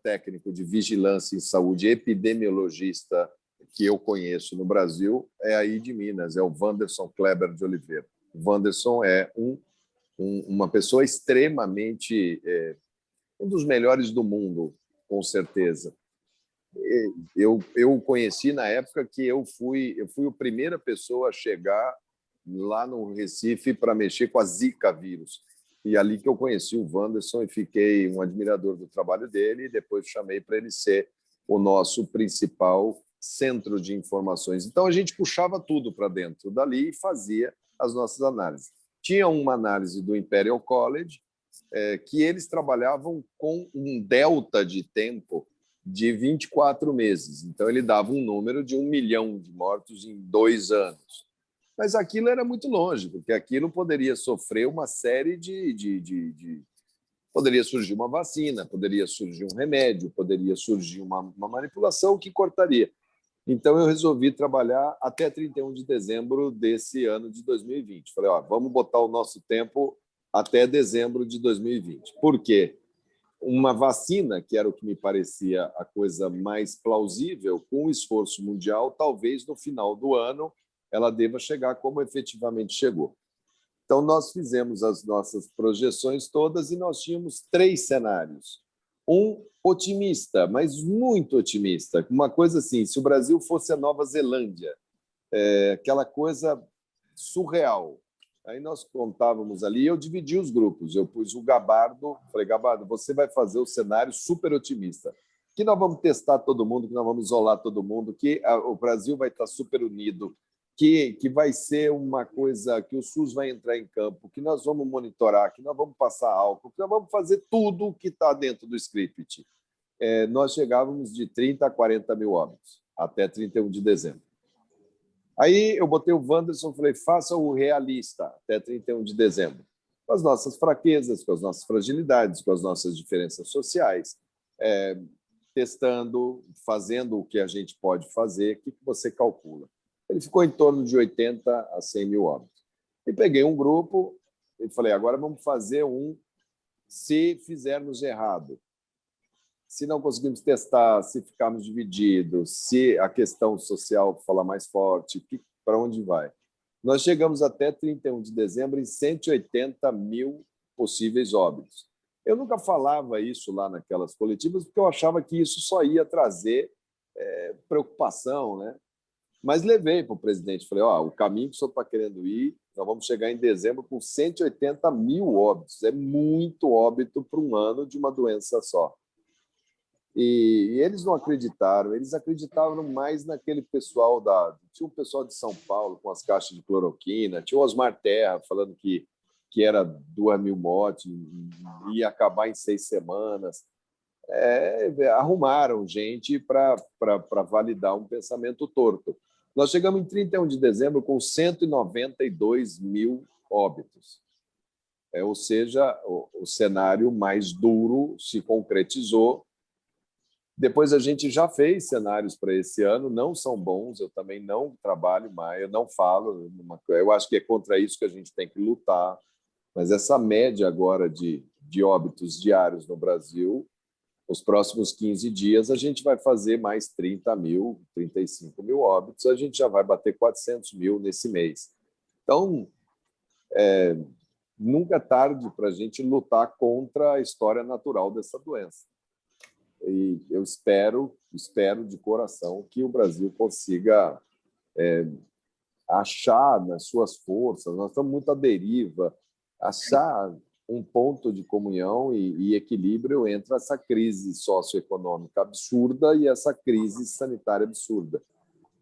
técnico de vigilância em saúde, epidemiologista que eu conheço no Brasil, é aí de Minas, é o Wanderson Kleber de Oliveira. O Wanderson é uma pessoa extremamente... um dos melhores do mundo, com certeza. Eu o conheci na época que eu fui a primeira pessoa a chegar lá no Recife para mexer com a Zika vírus. E ali que eu conheci o Wanderson e fiquei um admirador do trabalho dele, e depois chamei para ele ser o nosso principal centro de informações. Então, a gente puxava tudo para dentro dali e fazia as nossas análises. Tinha uma análise do Imperial College, que eles trabalhavam com um delta de tempo de 24 meses. Então, ele dava um número de 1 milhão de mortos em 2 anos. Mas aquilo era muito longe, porque aquilo poderia sofrer uma série de... Poderia surgir uma vacina, poderia surgir um remédio, poderia surgir uma manipulação que cortaria. Então, eu resolvi trabalhar até 31 de dezembro desse ano de 2020. Falei, vamos botar o nosso tempo até dezembro de 2020. Por quê? Uma vacina, que era o que me parecia a coisa mais plausível, com o esforço mundial, talvez no final do ano ela deva chegar como efetivamente chegou. Então, nós fizemos as nossas projeções todas e nós tínhamos 3 cenários. Um otimista, mas muito otimista. Uma coisa assim, se o Brasil fosse a Nova Zelândia, aquela coisa surreal. Aí nós contávamos ali, eu dividi os grupos. Eu pus o Gabardo, falei, Gabardo, você vai fazer o cenário super otimista, que nós vamos testar todo mundo, que nós vamos isolar todo mundo, que o Brasil vai estar super unido, que vai ser uma coisa que o SUS vai entrar em campo, que nós vamos monitorar, que nós vamos passar álcool, que nós vamos fazer tudo o que está dentro do script. Nós chegávamos de 30 a 40 mil óbitos até 31 de dezembro. Aí eu botei o Wanderson e falei, faça o realista até 31 de dezembro, com as nossas fraquezas, com as nossas fragilidades, com as nossas diferenças sociais, testando, fazendo o que a gente pode fazer, o que você calcula. Ele ficou em torno de 80 a 100 mil óbitos. E peguei um grupo e falei, agora vamos fazer se fizermos errado. Se não conseguimos testar, se ficarmos divididos, se a questão social falar mais forte, para onde vai? Nós chegamos até 31 de dezembro em 180 mil possíveis óbitos. Eu nunca falava isso lá naquelas coletivas, porque eu achava que isso só ia trazer preocupação, né? Mas levei para o presidente, falei, o caminho que o senhor está querendo ir, nós vamos chegar em dezembro com 180 mil óbitos. É muito óbito para um ano de uma doença só. E eles não acreditaram, eles acreditavam mais naquele pessoal tinha um pessoal de São Paulo com as caixas de cloroquina, tinha o Osmar Terra falando que era 2.000 mortes, ia acabar em 6 semanas. Arrumaram gente para validar um pensamento torto. Nós chegamos em 31 de dezembro com 192 mil óbitos. Ou seja, o cenário mais duro se concretizou. Depois a gente já fez cenários para esse ano, não são bons, eu também não trabalho mais, eu não falo, eu acho que é contra isso que a gente tem que lutar, mas essa média agora de óbitos diários no Brasil, os próximos 15 dias a gente vai fazer mais 30 mil, 35 mil óbitos, a gente já vai bater 400 mil nesse mês. Então, nunca é tarde para a gente lutar contra a história natural dessa doença. E eu espero de coração que o Brasil consiga achar nas suas forças, nós estamos muito à deriva, achar um ponto de comunhão e equilíbrio entre essa crise socioeconômica absurda e essa crise sanitária absurda.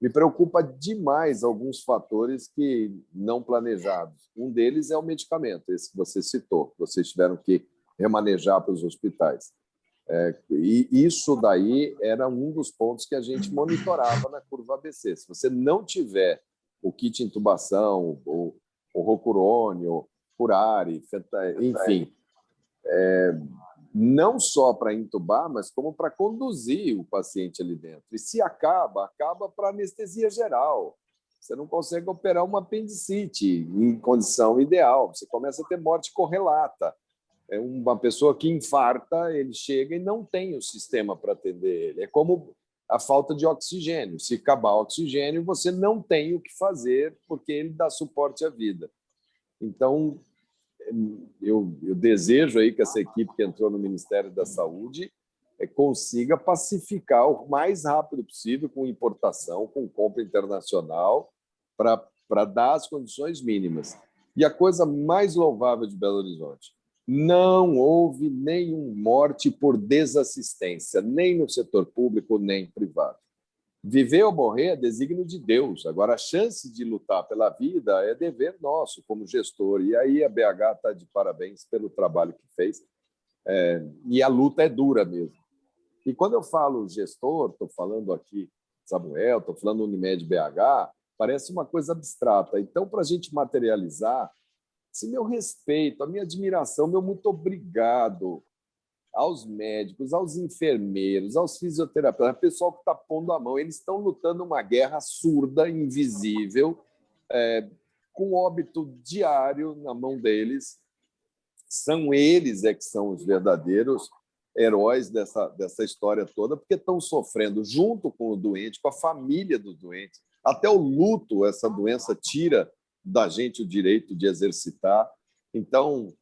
Me preocupa demais alguns fatores que não planejados. Um deles é o medicamento, esse que você citou, que vocês tiveram que remanejar para os hospitais. E isso daí era um dos pontos que a gente monitorava na curva ABC. Se você não tiver o kit intubação, o rocurônio, curare, enfim, não só para intubar, mas como para conduzir o paciente ali dentro. E se acaba para anestesia geral. Você não consegue operar uma apendicite em condição ideal. Você começa a ter morte correlata. É uma pessoa que infarta, ele chega e não tem o sistema para atender ele. É como a falta de oxigênio. Se acabar o oxigênio, você não tem o que fazer, porque ele dá suporte à vida. Então, eu desejo aí que essa equipe que entrou no Ministério da Saúde consiga pacificar o mais rápido possível com importação, com compra internacional, para dar as condições mínimas. E a coisa mais louvável de Belo Horizonte, não houve nenhuma morte por desassistência, nem no setor público, nem privado. Viver ou morrer é desígnio de Deus. Agora, a chance de lutar pela vida é dever nosso, como gestor. E aí a BH está de parabéns pelo trabalho que fez. E a luta é dura mesmo. E quando eu falo gestor, estou falando aqui Samuel, estou falando Unimed BH, parece uma coisa abstrata. Então, para a gente materializar, meu respeito, a minha admiração, meu muito obrigado aos médicos, aos enfermeiros, aos fisioterapeutas, ao pessoal que está pondo a mão. Eles estão lutando uma guerra surda, invisível, com óbito diário na mão deles. São eles que são os verdadeiros heróis dessa história toda, porque estão sofrendo junto com o doente, com a família do doente. Até o luto, essa doença tira da gente o direito de exercitar. Então,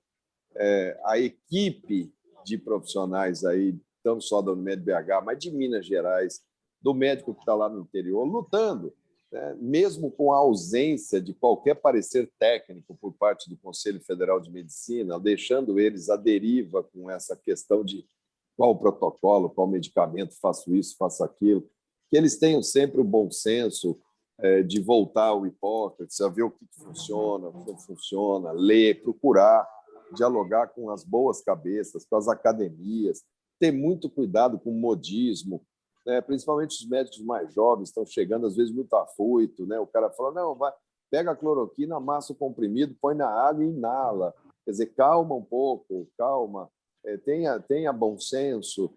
a equipe de profissionais aí, não só da Unimed BH, mas de Minas Gerais, do médico que está lá no interior, lutando, né? Mesmo com a ausência de qualquer parecer técnico por parte do Conselho Federal de Medicina, deixando eles à deriva com essa questão de qual o protocolo, qual medicamento, faço isso, faço aquilo, que eles tenham sempre o bom senso de voltar ao Hipócrates, a ver o que funciona, o que não funciona, ler, procurar dialogar com as boas cabeças, com as academias, ter muito cuidado com o modismo, né? Principalmente os médicos mais jovens estão chegando, às vezes, muito afoito, né? O cara fala, não, vai, pega a cloroquina, amassa o comprimido, põe na água e inala. Quer dizer, calma um pouco, calma, tenha bom senso,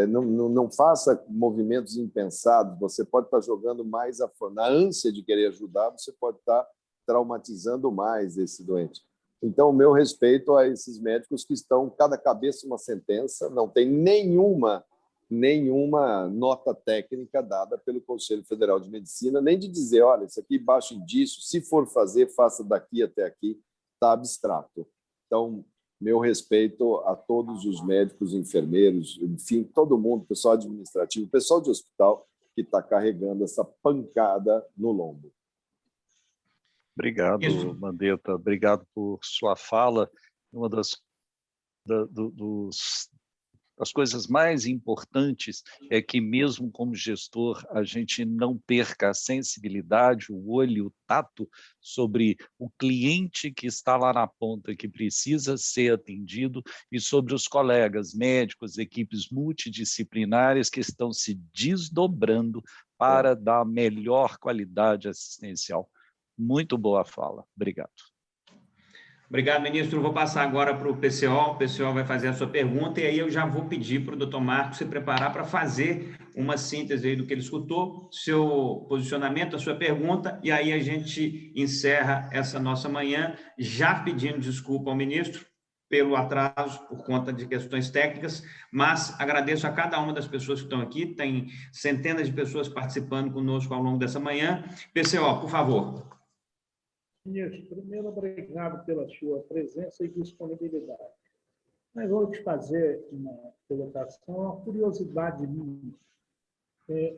não faça movimentos impensados, você pode estar jogando mais na ânsia de querer ajudar, você pode estar traumatizando mais esse doente. Então, o meu respeito a esses médicos que estão, cada cabeça uma sentença, não tem nenhuma nota técnica dada pelo Conselho Federal de Medicina, nem de dizer, olha, isso aqui baixo indício, se for fazer, faça daqui até aqui, está abstrato. Então, meu respeito a todos os médicos, enfermeiros, enfim, todo mundo, pessoal administrativo, pessoal de hospital que está carregando essa pancada no lombo. Obrigado, Mandetta. Obrigado por sua fala. Uma das coisas mais importantes é que, mesmo como gestor, a gente não perca a sensibilidade, o olho, o tato sobre o cliente que está lá na ponta, que precisa ser atendido, e sobre os colegas médicos, equipes multidisciplinares que estão se desdobrando para dar melhor qualidade assistencial. Muito boa fala. Obrigado. Obrigado, ministro. Vou passar agora para o PCO. O PCO vai fazer a sua pergunta e aí eu já vou pedir para o doutor Marcos se preparar para fazer uma síntese aí do que ele escutou, seu posicionamento, a sua pergunta, e aí a gente encerra essa nossa manhã, já pedindo desculpa ao ministro pelo atraso por conta de questões técnicas, mas agradeço a cada uma das pessoas que estão aqui, tem centenas de pessoas participando conosco ao longo dessa manhã. PCO, por favor. Ministro, primeiro, obrigado pela sua presença e disponibilidade. Mas vou te fazer uma colocação, uma curiosidade minha.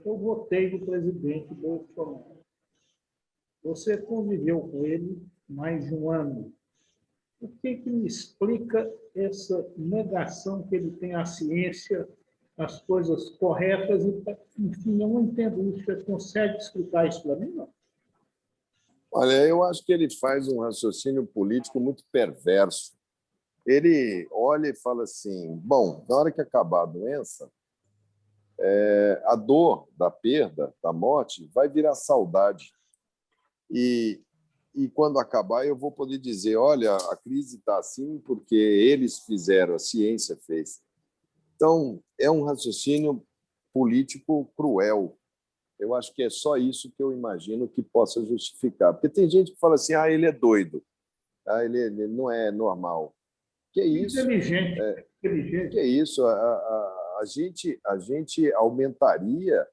Eu votei no presidente Bolsonaro. Você conviveu com ele mais de um ano. O que me explica essa negação que ele tem à ciência, às coisas corretas? Enfim, eu não entendo isso. Você consegue explicar isso para mim, não? Olha, eu acho que ele faz um raciocínio político muito perverso. Ele olha e fala assim, bom, na hora que acabar a doença, a dor da perda, da morte, vai virar saudade. E e quando acabar eu vou poder dizer, olha, a crise está assim porque eles fizeram, a ciência fez. Então, é um raciocínio político cruel. Eu acho que é só isso que eu imagino que possa justificar. Porque tem gente que fala assim, ele é doido, ele não é normal. Que é isso? Inteligente. Inteligente. Que é isso? A gente aumentaria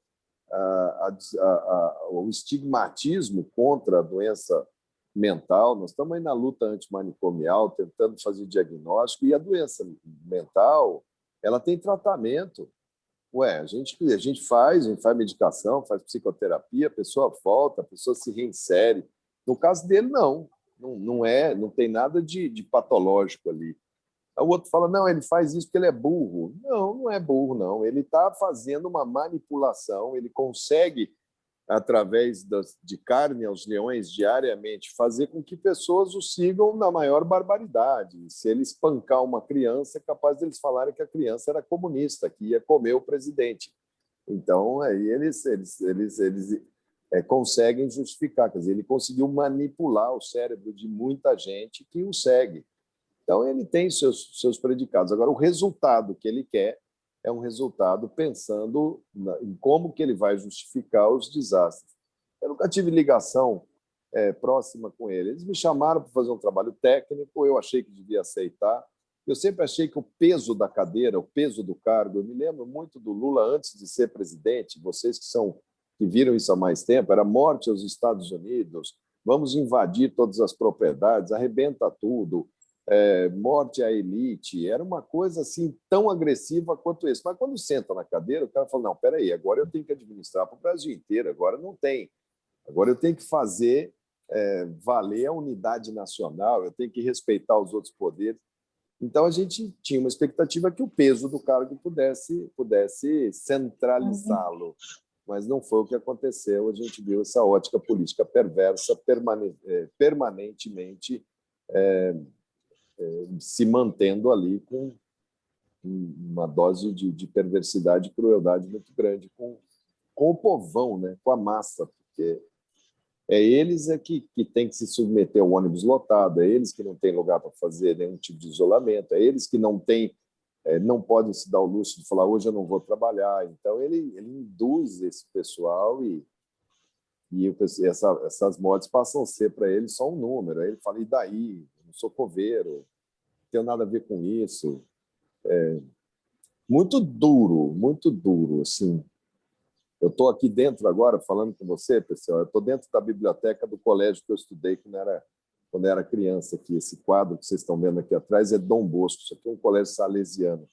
o estigmatismo contra a doença mental. Nós estamos aí na luta antimanicomial, tentando fazer diagnóstico, e a doença mental ela tem tratamento. A gente faz medicação, faz psicoterapia, a pessoa volta, a pessoa se reinsere. No caso dele, não tem nada de patológico ali. O outro fala, não, ele faz isso porque ele é burro. Não é burro, não. Ele está fazendo uma manipulação, ele consegue, através de carne aos leões diariamente, fazer com que pessoas o sigam na maior barbaridade. Se ele espancar uma criança, é capaz deles falarem que a criança era comunista, que ia comer o presidente. Então, aí eles conseguem justificar. Quer dizer, ele conseguiu manipular o cérebro de muita gente que o segue. Então, ele tem seus predicados. Agora, o resultado que ele quer é um resultado pensando em como que ele vai justificar os desastres. Eu nunca tive ligação próxima com ele. Eles me chamaram para fazer um trabalho técnico, eu achei que devia aceitar. Eu sempre achei que o peso da cadeira, o peso do cargo, eu me lembro muito do Lula antes de ser presidente, vocês que viram isso há mais tempo, era morte aos Estados Unidos, vamos invadir todas as propriedades, arrebenta tudo, morte à elite, era uma coisa assim tão agressiva quanto isso. Mas quando senta na cadeira, o cara fala, não, peraí, agora eu tenho que administrar para o Brasil inteiro, agora não tem. Agora eu tenho que fazer valer a unidade nacional, eu tenho que respeitar os outros poderes. Então, a gente tinha uma expectativa que o peso do cargo pudesse centralizá-lo, mas não foi o que aconteceu. A gente viu essa ótica política perversa permanentemente se mantendo ali com uma dose de perversidade e crueldade muito grande com o povão, né? Com a massa, porque eles que têm que se submeter ao ônibus lotado, eles que não têm lugar para fazer nenhum tipo de isolamento, eles que não podem se dar o luxo de falar hoje eu não vou trabalhar. Então, ele induz esse pessoal e essas mortes passam a ser para ele só um número. Aí ele fala, e daí? Eu não sou coveiro, não tenho nada a ver com isso. Muito duro, assim. Eu estou aqui dentro agora, falando com você, pessoal, eu estou dentro da biblioteca do colégio que eu estudei quando era criança. Aqui. Esse quadro que vocês estão vendo aqui atrás é Dom Bosco, isso aqui é um colégio salesiano.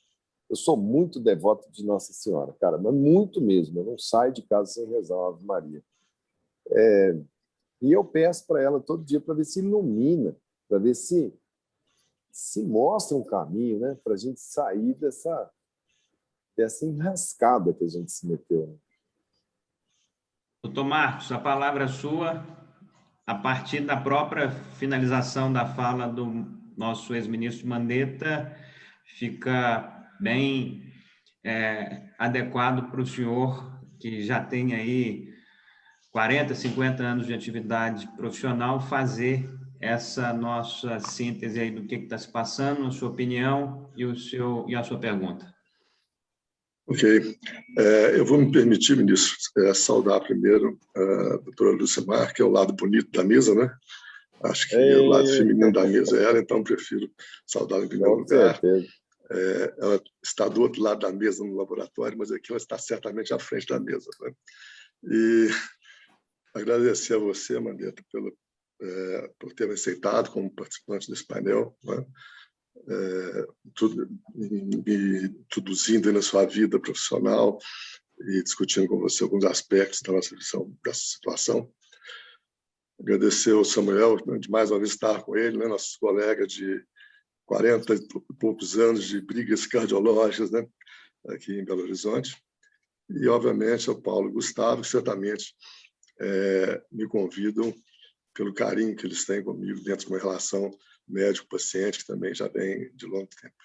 Eu sou muito devoto de Nossa Senhora, cara, mas muito mesmo, eu não saio de casa sem rezar uma Ave Maria. E eu peço para ela todo dia para ver se ilumina, para ver se mostra um caminho, né, para a gente sair dessa enrascada que a gente se meteu. Né? Doutor Marcos, a palavra é sua, a partir da própria finalização da fala do nosso ex-ministro Mandetta, fica bem adequado para o senhor, que já tem aí 40, 50 anos de atividade profissional, fazer essa nossa síntese aí do que está se passando, a sua opinião e a sua pergunta. Ok. Eu vou me permitir, ministro, saudar primeiro a doutora Lúcia Mar, que é o lado bonito da mesa, né? Acho que o lado feminino da mesa é ela, então prefiro saudá-la em primeiro lugar. Ela está do outro lado da mesa no laboratório, mas aqui ela está certamente à frente da mesa. Né? E agradecer a você, Mandetta, por ter me aceitado como participante desse painel, né? Me introduzindo na sua vida profissional e discutindo com você alguns aspectos da nossa visão dessa situação. Agradecer ao Samuel, de mais uma vez estar com ele, né, nosso colega de 40 e poucos anos de brigas cardiológicas, né, aqui em Belo Horizonte. E, obviamente, ao Paulo e Gustavo, que certamente me convidam pelo carinho que eles têm comigo dentro de uma relação médico-paciente, que também já vem de longo tempo.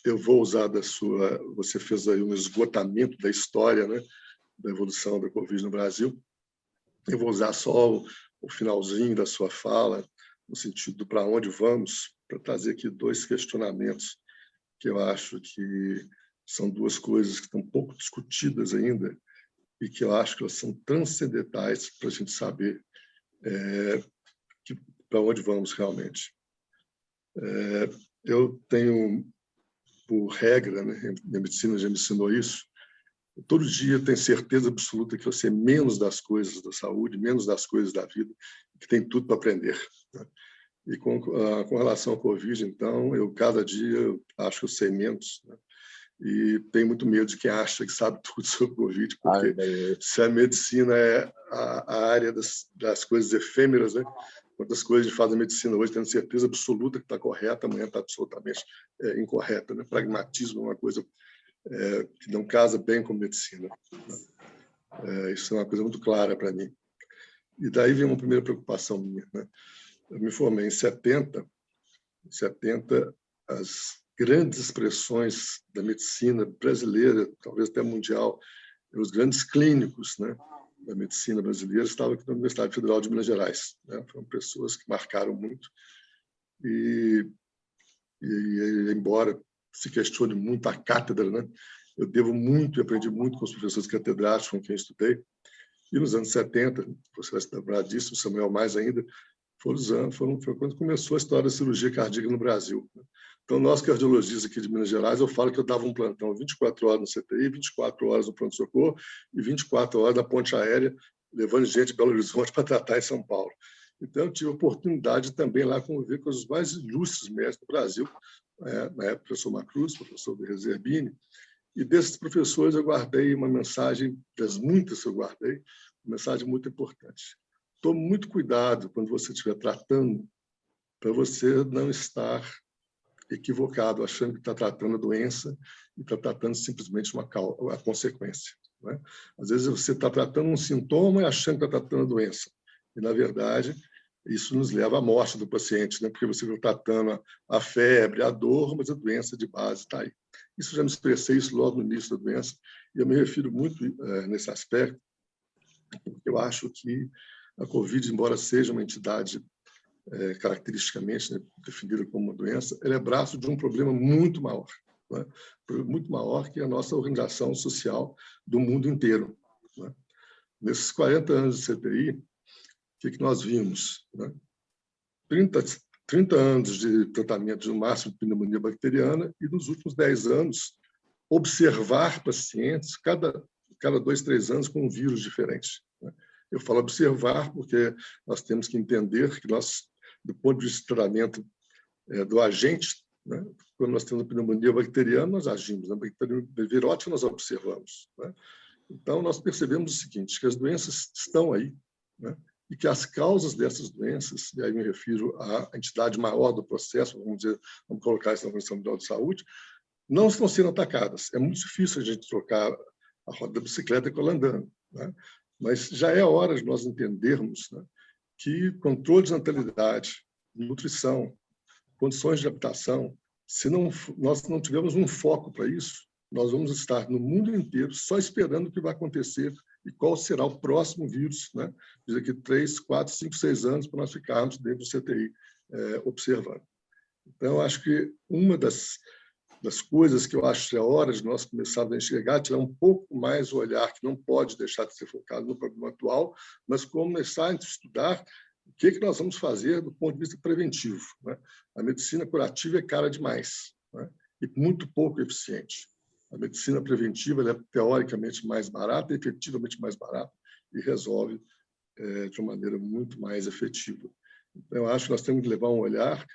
Eu vou usar você fez aí um esgotamento da história, né, da evolução da Covid no Brasil. Eu vou usar só o finalzinho da sua fala, no sentido do para onde vamos, para trazer aqui 2 questionamentos que eu acho que são 2 coisas que estão pouco discutidas ainda e que eu acho que elas são transcendentais para a gente saber para onde vamos realmente. Eu tenho, por regra, né, a medicina já me ensinou isso, todo dia eu tenho certeza absoluta que eu sei menos das coisas da saúde, menos das coisas da vida, que tem tudo para aprender, né? E com relação ao Covid, então, cada dia eu acho que eu sei menos, né? E tenho muito medo de quem acha que sabe tudo sobre o Covid, porque se a medicina é a área das coisas efêmeras, né? Quantas coisas a gente faz na medicina hoje, tendo certeza absoluta que está correta, amanhã está absolutamente incorreta, né? Pragmatismo é uma coisa que não casa bem com medicina, né? Isso é uma coisa muito clara para mim. E daí vem uma primeira preocupação minha, né? Eu me formei em 70, as grandes expressões da medicina brasileira, talvez até mundial, os grandes clínicos, né, da medicina brasileira estavam aqui na Universidade Federal de Minas Gerais, né? Foram pessoas que marcaram muito e embora se questione muito a cátedra, né, eu devo muito e aprendi muito com os professores catedráticos com quem estudei. E nos anos 70, você vai se lembrar disso, o Samuel mais ainda, foi quando começou a história da cirurgia cardíaca no Brasil. Então, nós cardiologistas aqui de Minas Gerais, eu falo que eu dava um plantão 24 horas no CTI, 24 horas no pronto-socorro e 24 horas na ponte aérea, levando gente de Belo Horizonte para tratar em São Paulo. Então, eu tive a oportunidade também lá conviver com os mais ilustres médicos do Brasil, na época, o professor Macruz, o professor Zerbini, e desses professores eu guardei uma mensagem, das muitas que eu guardei, uma mensagem muito importante. Tome muito cuidado quando você estiver tratando, para você não estar equivocado, achando que está tratando a doença e está tratando simplesmente a consequência, né? Às vezes você está tratando um sintoma e achando que está tratando a doença. E, na verdade, isso nos leva à morte do paciente, né? Porque você está tratando a febre, a dor, mas a doença de base está aí. Isso já me expressei isso logo no início da doença, e eu me refiro muito nesse aspecto, porque eu acho que a Covid, embora seja uma entidade caracteristicamente, né, definida como uma doença, ela é braço de um problema muito maior, né? Muito maior que a nossa organização social do mundo inteiro, né? Nesses 40 anos de CPI, o que nós vimos, né? 30 anos de tratamento de máximo de pneumonia bacteriana e, nos últimos 10 anos, observar pacientes cada 2, 3 anos com um vírus diferente, né? Eu falo observar porque nós temos que entender que nós, do ponto de vista de tratamento do agente, né, quando nós temos pneumonia bacteriana, nós agimos, na bactéria virótica nós observamos, né? Então, nós percebemos o seguinte, que as doenças estão aí, né, e que as causas dessas doenças, e aí me refiro à entidade maior do processo, vamos colocar isso na Organização Mundial de Saúde, não estão sendo atacadas. É muito difícil a gente trocar a roda da bicicleta com ela andando, né? Mas já é hora de nós entendermos, né, que controle de natalidade, nutrição, condições de habitação, se nós não tivermos um foco para isso, nós vamos estar no mundo inteiro só esperando o que vai acontecer e qual será o próximo vírus, né? Daqui 3, 4, 5, 6 anos para nós ficarmos dentro do CTI observando. Então, eu acho que uma das coisas que eu acho que é hora de nós começarmos a enxergar, tirar um pouco mais o olhar, que não pode deixar de ser focado no problema atual, mas começar a estudar o que nós vamos fazer do ponto de vista preventivo, né? A medicina curativa é cara demais, né? E muito pouco eficiente. A medicina preventiva ela é teoricamente mais barata, efetivamente mais barata, e resolve de uma maneira muito mais efetiva. Então, eu acho que nós temos que levar um olhar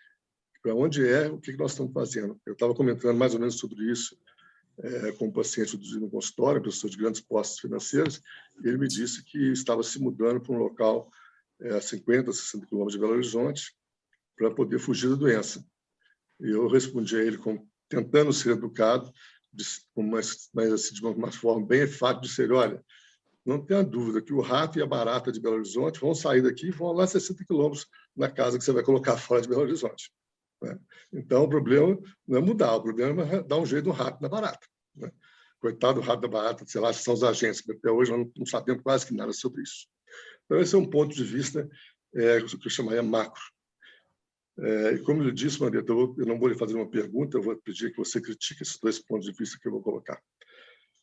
para onde o que nós estamos fazendo. Eu estava comentando mais ou menos sobre isso com um paciente no consultório, pessoa de grandes posses financeiros, e ele me disse que estava se mudando para um local a 50, 60 quilômetros de Belo Horizonte para poder fugir da doença. E eu respondi a ele tentando ser educado, mas assim, de uma forma bem enfática, de ser, olha, não tenha dúvida que o rato e a barata de Belo Horizonte vão sair daqui e vão lá 60 quilômetros na casa que você vai colocar fora de Belo Horizonte, né? Então, o problema não é mudar, o problema é dar um jeito no rato e na barata, né? Coitado do rato da barata, sei lá, são os agentes, até hoje nós não sabemos quase que nada sobre isso. Então, esse é um ponto de vista que eu chamaria macro. E como eu disse, Marieta, eu não vou lhe fazer uma pergunta, eu vou pedir que você critique esses dois pontos de vista que eu vou colocar.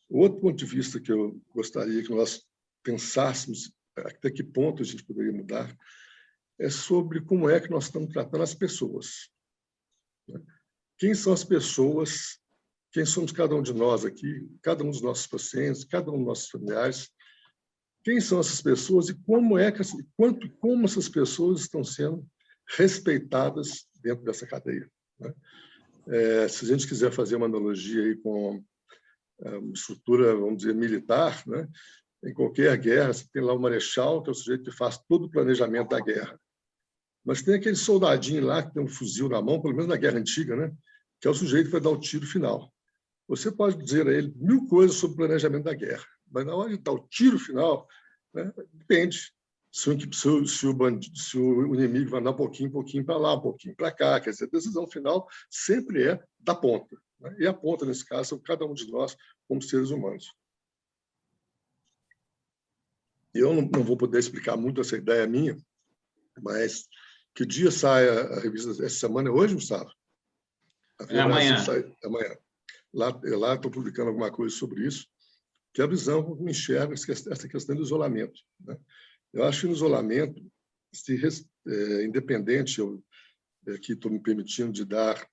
O outro ponto de vista que eu gostaria que nós pensássemos até que ponto a gente poderia mudar é sobre como é que nós estamos tratando as pessoas. Quem são as pessoas, quem somos cada um de nós aqui, cada um dos nossos pacientes, cada um dos nossos familiares, quem são essas pessoas e como essas pessoas estão sendo respeitadas dentro dessa cadeia. Se a gente quiser fazer uma analogia aí com uma estrutura, vamos dizer, militar, em qualquer guerra, você tem lá o marechal, que é o sujeito que faz todo o planejamento da guerra. Mas tem aquele soldadinho lá que tem um fuzil na mão, pelo menos na guerra antiga, que é o sujeito que vai dar o tiro final. Você pode dizer a ele 1000 coisas sobre o planejamento da guerra, mas na hora de dar o tiro final, depende. Se o inimigo vai andar um pouquinho para lá, um pouquinho para cá, quer dizer, a decisão final sempre é da ponta. E a ponta, nesse caso, é cada um de nós como seres humanos. Eu não vou poder explicar muito essa ideia minha, mas que dia sai a revista essa semana? É hoje, Gustavo? É amanhã. Amanhã. Lá estou publicando alguma coisa sobre isso, que é a visão como enxerga essa questão do isolamento. Eu acho que no isolamento, independente, eu aqui estou me permitindo de dar,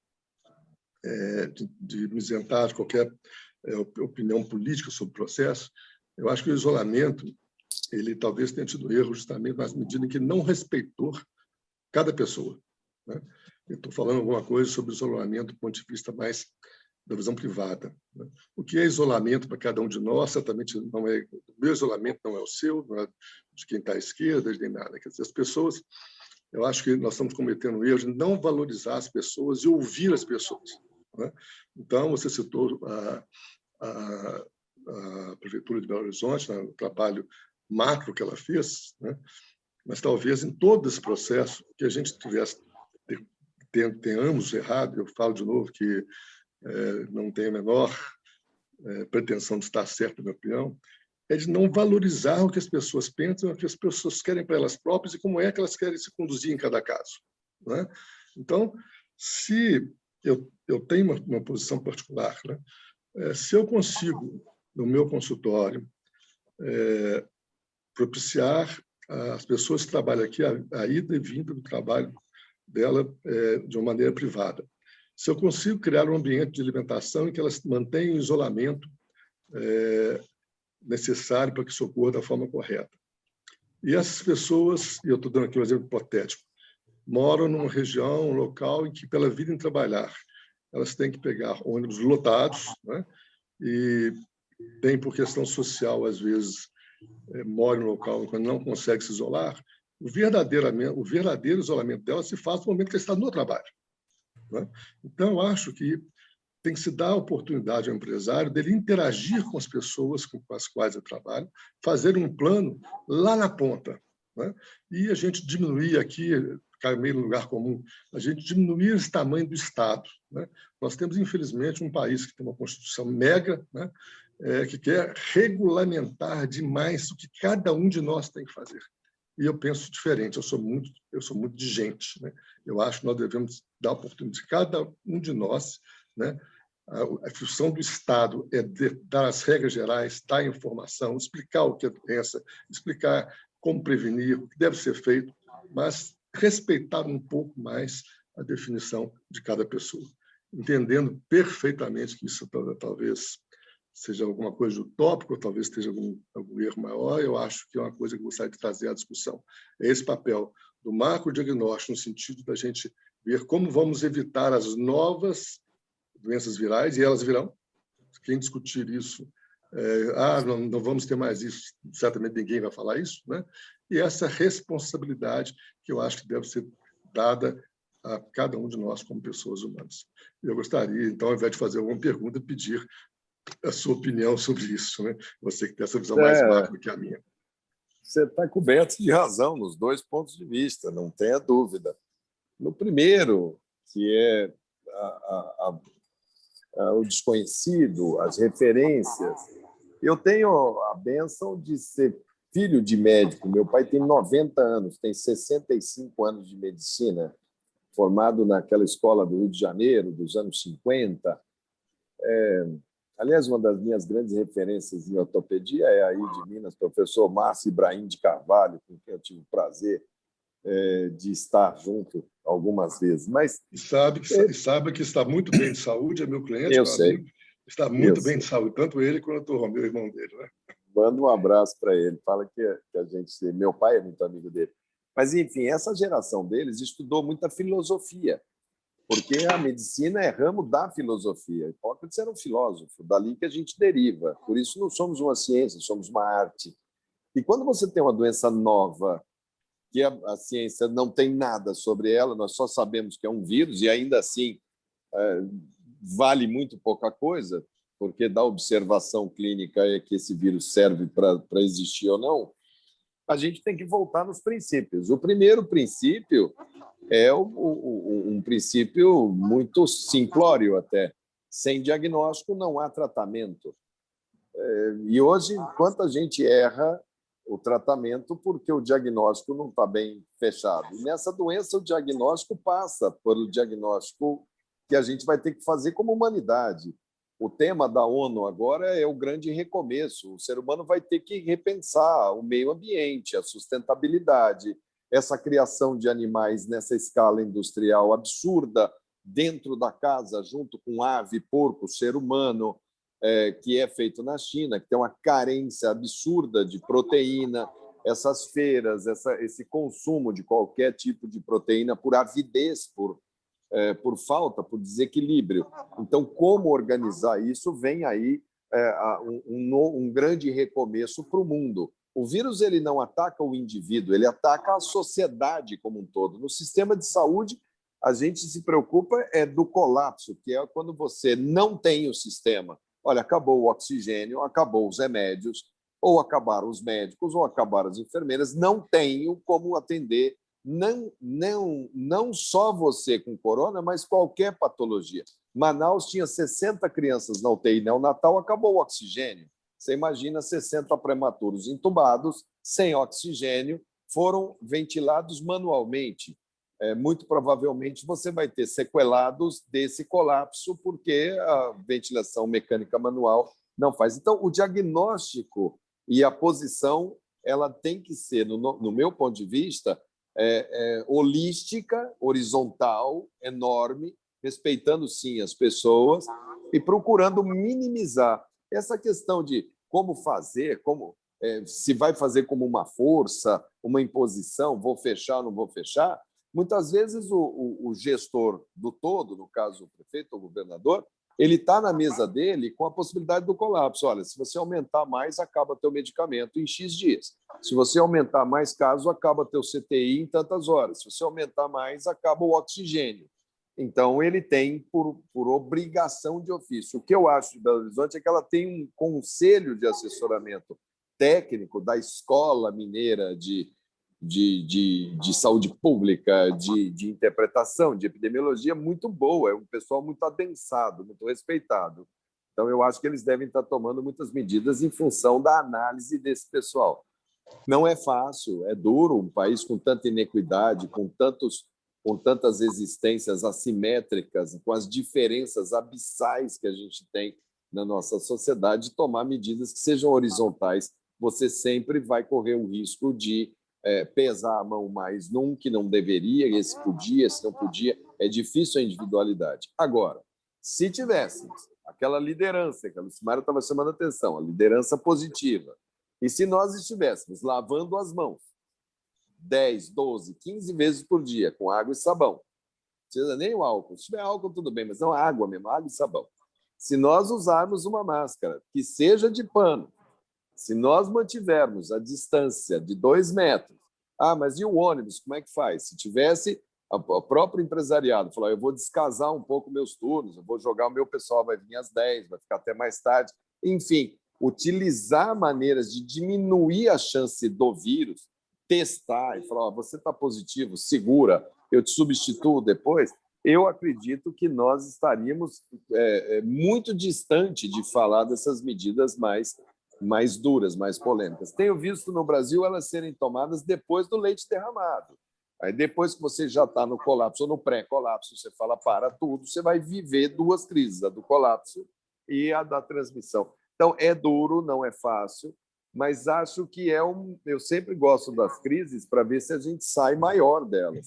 de me isentar de qualquer opinião política sobre o processo, eu acho que o isolamento ele talvez tenha tido erro justamente na medida em que não respeitou cada pessoa. Eu estou falando alguma coisa sobre isolamento do ponto de vista mais da visão privada. O que é isolamento para cada um de nós, certamente não é... O meu isolamento não é o seu, não é de quem está à esquerda, nem nada. Quer dizer, as pessoas... Eu acho que nós estamos cometendo o erro de não valorizar as pessoas e ouvir as pessoas. Então, você citou a Prefeitura de Belo Horizonte, o trabalho macro que ela fez, mas talvez em todo esse processo que a gente tenhamos errado, eu falo de novo que não tenho a menor pretensão de estar certo, na minha opinião, é de não valorizar o que as pessoas pensam, o que as pessoas querem para elas próprias e como é que elas querem se conduzir em cada caso. Então, se eu tenho uma posição particular, se eu consigo, no meu consultório, propiciar as pessoas que trabalham aqui a ida e vinda do trabalho dela de uma maneira privada. Se eu consigo criar um ambiente de alimentação em que elas mantenham o isolamento necessário para que isso ocorra da forma correta. E essas pessoas, e eu estou dando aqui um exemplo hipotético, moram numa região, um local em que, pela vida em trabalhar, elas têm que pegar ônibus lotados, e tem, por questão social, às vezes, mora em um local quando não consegue se isolar, o verdadeiro isolamento dela se faz no momento que ela está no trabalho. Então, eu acho que tem que se dar a oportunidade ao empresário dele interagir com as pessoas com as quais ele trabalha, fazer um plano lá na ponta. E a gente diminuir aqui, cai meio no lugar comum, a gente diminuir esse tamanho do Estado. Nós temos, infelizmente, um país que tem uma Constituição mega, que quer regulamentar demais o que cada um de nós tem que fazer. E eu penso diferente, eu sou muito de gente. Eu acho que nós devemos dar a oportunidade de cada um de nós. A função do Estado é dar as regras gerais, dar informação, explicar o que é doença, explicar como prevenir, o que deve ser feito, mas respeitar um pouco mais a definição de cada pessoa, entendendo perfeitamente que isso talvez seja alguma coisa utópica, ou talvez esteja algum erro maior. Eu acho que é uma coisa que eu gostaria de trazer à discussão. É esse papel do macrodiagnóstico, no sentido da gente ver como vamos evitar as novas doenças virais, e elas virão. Quem discutir isso, não vamos ter mais isso, certamente ninguém vai falar isso, E essa responsabilidade que eu acho que deve ser dada a cada um de nós como pessoas humanas. Eu gostaria, então, ao invés de fazer alguma pergunta, pedir a sua opinião sobre isso, Você que tem essa visão mais macro que a minha. Você está coberto de razão nos dois pontos de vista, não tenha dúvida. No primeiro, que é o desconhecido, as referências, eu tenho a bênção de ser filho de médico. Meu pai tem 90 anos, tem 65 anos de medicina, formado naquela escola do Rio de Janeiro, dos anos 50. Aliás, uma das minhas grandes referências em ortopedia é aí de Minas, professor Márcio Ibrahim de Carvalho, com quem eu tive o prazer de estar junto algumas vezes. Mas sabe que está muito bem de saúde, é meu cliente, eu meu sei. amigo. Está muito bem de saúde, tanto ele quanto o Romeu, irmão dele, né? Manda um abraço para ele. Fala que a gente... Meu pai é muito amigo dele. Mas, enfim, essa geração deles estudou muita filosofia, porque a medicina é ramo da filosofia. Hipócrates era um filósofo, dali que a gente deriva. Por isso não somos uma ciência, somos uma arte. E quando você tem uma doença nova, que a ciência não tem nada sobre ela, nós só sabemos que é um vírus, e ainda assim vale muito pouca coisa, porque da observação clínica é que esse vírus serve para existir ou não, a gente tem que voltar nos princípios. O primeiro princípio é um princípio muito simplório até. Sem diagnóstico não há tratamento. E hoje, quanta gente erra o tratamento porque o diagnóstico não está bem fechado. E nessa doença, o diagnóstico passa pelo diagnóstico que a gente vai ter que fazer como humanidade. O tema da ONU agora é o grande recomeço. O ser humano vai ter que repensar o meio ambiente, a sustentabilidade, essa criação de animais nessa escala industrial absurda dentro da casa, junto com ave, porco, ser humano, que é feito na China, que tem uma carência absurda de proteína, essas feiras, esse consumo de qualquer tipo de proteína por avidez, por falta, por desequilíbrio. Então, como organizar isso? Vem aí um grande recomeço para o mundo. O vírus ele não ataca o indivíduo, ele ataca a sociedade como um todo. No sistema de saúde, a gente se preocupa do colapso, que é quando você não tem o sistema. Olha, acabou o oxigênio, acabou os remédios, ou acabaram os médicos, ou acabaram as enfermeiras, não tenho como atender não só você com corona, mas qualquer patologia. Manaus tinha 60 crianças na UTI neonatal, acabou o oxigênio. Você imagina 60 prematuros entubados, sem oxigênio, foram ventilados manualmente. Muito provavelmente você vai ter sequelados desse colapso, porque a ventilação mecânica manual não faz. Então, o diagnóstico e a posição ela tem que ser, no meu ponto de vista, holística, horizontal, enorme, respeitando, sim, as pessoas e procurando minimizar essa questão de como fazer, se vai fazer como uma força, uma imposição, vou fechar, não vou fechar. Muitas vezes o gestor do todo, no caso o prefeito ou o governador, ele está na mesa dele com a possibilidade do colapso. Olha, se você aumentar mais, acaba teu medicamento em X dias. Se você aumentar mais casos, acaba teu CTI em tantas horas. Se você aumentar mais, acaba o oxigênio. Então, ele tem por obrigação de ofício. O que eu acho de Belo Horizonte é que ela tem um conselho de assessoramento técnico da Escola Mineira de saúde pública, de interpretação, de epidemiologia muito boa, é um pessoal muito adensado, muito respeitado. Então, eu acho que eles devem estar tomando muitas medidas em função da análise desse pessoal. Não é fácil, é duro, um país com tanta inequidade, com tantas existências assimétricas, com as diferenças abissais que a gente tem na nossa sociedade, tomar medidas que sejam horizontais. Você sempre vai correr o risco de pesar a mão mais num que não deveria, esse podia, esse não podia. É difícil a individualidade. Agora, se tivéssemos aquela liderança, que a Lucimara estava chamando a atenção, a liderança positiva, e se nós estivéssemos lavando as mãos 10, 12, 15 vezes por dia com água e sabão, não precisa nem o álcool, se tiver álcool tudo bem, mas não água mesmo, água e sabão. Se nós usarmos uma máscara que seja de pano, se nós mantivermos a distância de 2 metros, mas e o ônibus, como é que faz? Se tivesse o próprio empresariado falar, eu vou descasar um pouco meus turnos, eu vou jogar o meu pessoal, vai vir às 10, vai ficar até mais tarde, enfim, utilizar maneiras de diminuir a chance do vírus, testar e falar, você está positivo, segura, eu te substituo depois, eu acredito que nós estaríamos muito distante de falar dessas medidas mais mais duras, mais polêmicas. Tenho visto no Brasil elas serem tomadas depois do leite derramado. Aí, depois que você já está no colapso ou no pré-colapso, você fala para tudo, você vai viver duas crises, a do colapso e a da transmissão. Então, é duro, não é fácil, mas acho que eu sempre gosto das crises para ver se a gente sai maior delas,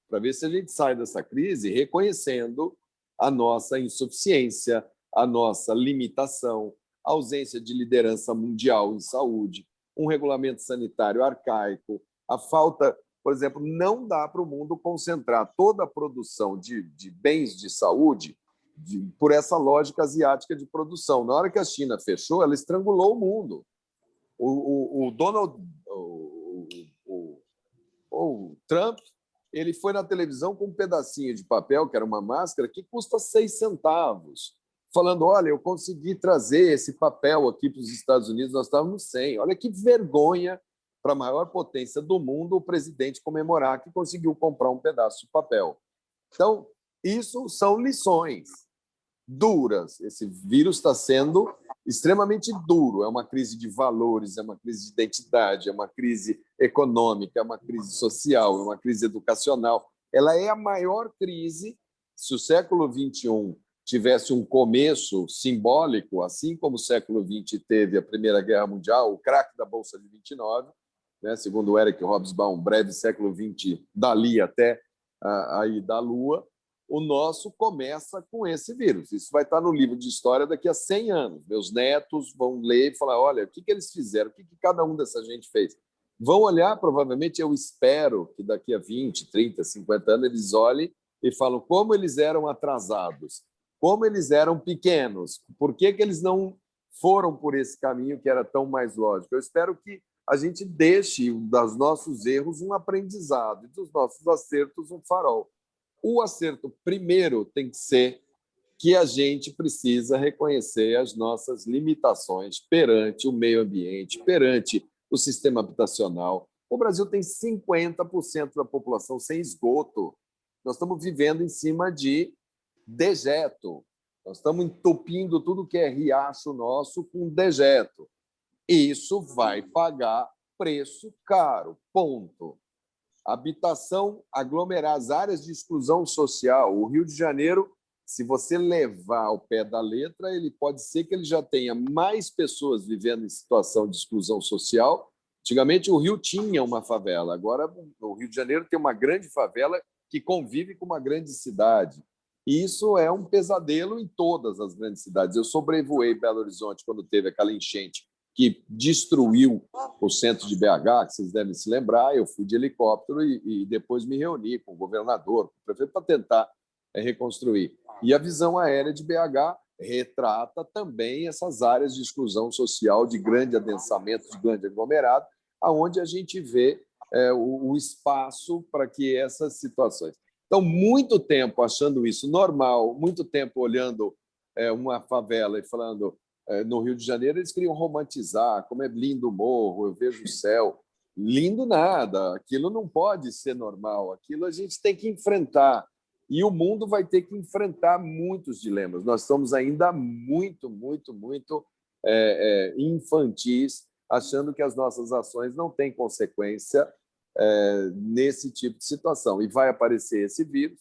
para ver se a gente sai dessa crise reconhecendo a nossa insuficiência, a nossa limitação, a ausência de liderança mundial em saúde, um regulamento sanitário arcaico, a falta, por exemplo, não dá para o mundo concentrar toda a produção de bens de saúde por essa lógica asiática de produção. Na hora que a China fechou, ela estrangulou o mundo. O Trump, ele foi na televisão com um pedacinho de papel, que era uma máscara, que custa 6 centavos, falando, olha, eu consegui trazer esse papel aqui para os Estados Unidos, nós estávamos sem. Olha que vergonha para a maior potência do mundo o presidente comemorar que conseguiu comprar um pedaço de papel. Então, isso são lições duras. Esse vírus está sendo extremamente duro. É uma crise de valores, é uma crise de identidade, é uma crise econômica, é uma crise social, é uma crise educacional. Ela é a maior crise. Se o século XXI tivesse um começo simbólico, assim como o século XX teve a Primeira Guerra Mundial, o craque da Bolsa de 29, né, segundo Eric Hobsbawm, breve século XX, dali até a ida à Lua, o nosso começa com esse vírus. Isso vai estar no livro de história daqui a 100 anos. Meus netos vão ler e falar, olha, o que eles fizeram, o que cada um dessa gente fez. Vão olhar, provavelmente, eu espero que daqui a 20, 30, 50 anos eles olhem e falam como eles eram atrasados, como eles eram pequenos, por que eles não foram por esse caminho que era tão mais lógico. Eu espero que a gente deixe dos nossos erros um aprendizado e dos nossos acertos um farol. O acerto primeiro tem que ser que a gente precisa reconhecer as nossas limitações perante o meio ambiente, perante o sistema habitacional. O Brasil tem 50% da população sem esgoto. Nós estamos vivendo em cima de dejeto. Nós estamos entupindo tudo que é riacho nosso com dejeto. Isso vai pagar preço caro, ponto. Habitação aglomerada, as áreas de exclusão social. O Rio de Janeiro, se você levar ao pé da letra, ele pode ser que ele já tenha mais pessoas vivendo em situação de exclusão social. Antigamente, o Rio tinha uma favela. Agora, o Rio de Janeiro tem uma grande favela que convive com uma grande cidade. E isso é um pesadelo em todas as grandes cidades. Eu sobrevoei Belo Horizonte quando teve aquela enchente que destruiu o centro de BH, que vocês devem se lembrar. Eu fui de helicóptero e depois me reuni com o governador, com o prefeito, para tentar reconstruir. E a visão aérea de BH retrata também essas áreas de exclusão social, de grande adensamento, de grande aglomerado, onde a gente vê o espaço para que essas situações. Então, muito tempo achando isso normal, muito tempo olhando uma favela e falando... No Rio de Janeiro, eles queriam romantizar, como é lindo o morro, eu vejo o céu. Lindo nada, aquilo não pode ser normal, aquilo a gente tem que enfrentar. E o mundo vai ter que enfrentar muitos dilemas. Nós estamos ainda muito infantis, achando que as nossas ações não têm consequência nesse tipo de situação. E vai aparecer esse vírus,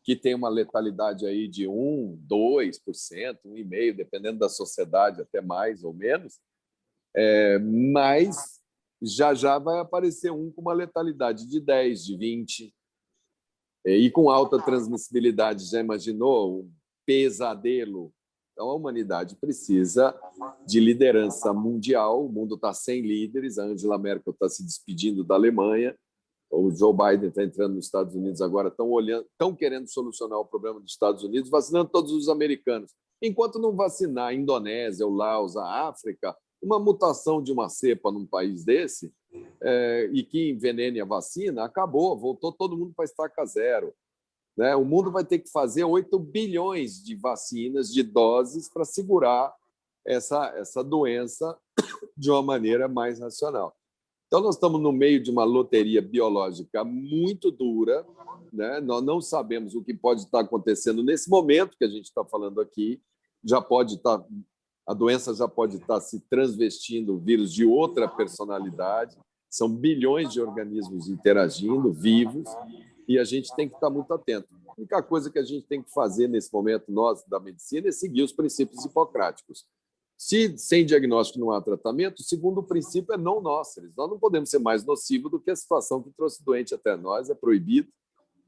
que tem uma letalidade aí de 1%, 2%, 1,5%, dependendo da sociedade, até mais ou menos, mas já vai aparecer um com uma letalidade de 10%, de 20%, e com alta transmissibilidade. Já imaginou um pesadelo? Então, a humanidade precisa de liderança mundial, o mundo está sem líderes, a Angela Merkel está se despedindo da Alemanha, o Joe Biden está entrando nos Estados Unidos agora, estão querendo solucionar o problema dos Estados Unidos, vacinando todos os americanos. Enquanto não vacinar a Indonésia, o Laos, a África, uma mutação de uma cepa num país desse, e que envenene a vacina, acabou, voltou todo mundo para estaca zero. Né? O mundo vai ter que fazer 8 bilhões de vacinas, de doses, para segurar essa doença de uma maneira mais racional. Então, nós estamos no meio de uma loteria biológica muito dura, né? Nós não sabemos o que pode estar acontecendo nesse momento que a gente está falando aqui, já pode estar a doença já pode estar se transvestindo, o vírus de outra personalidade. São bilhões de organismos interagindo, vivos, e a gente tem que estar muito atento. A única coisa que a gente tem que fazer nesse momento, nós da medicina, é seguir os princípios hipocráticos. Se sem diagnóstico não há tratamento, o segundo princípio é não nocere. Nós não podemos ser mais nocivos do que a situação que trouxe doente até nós, é proibido,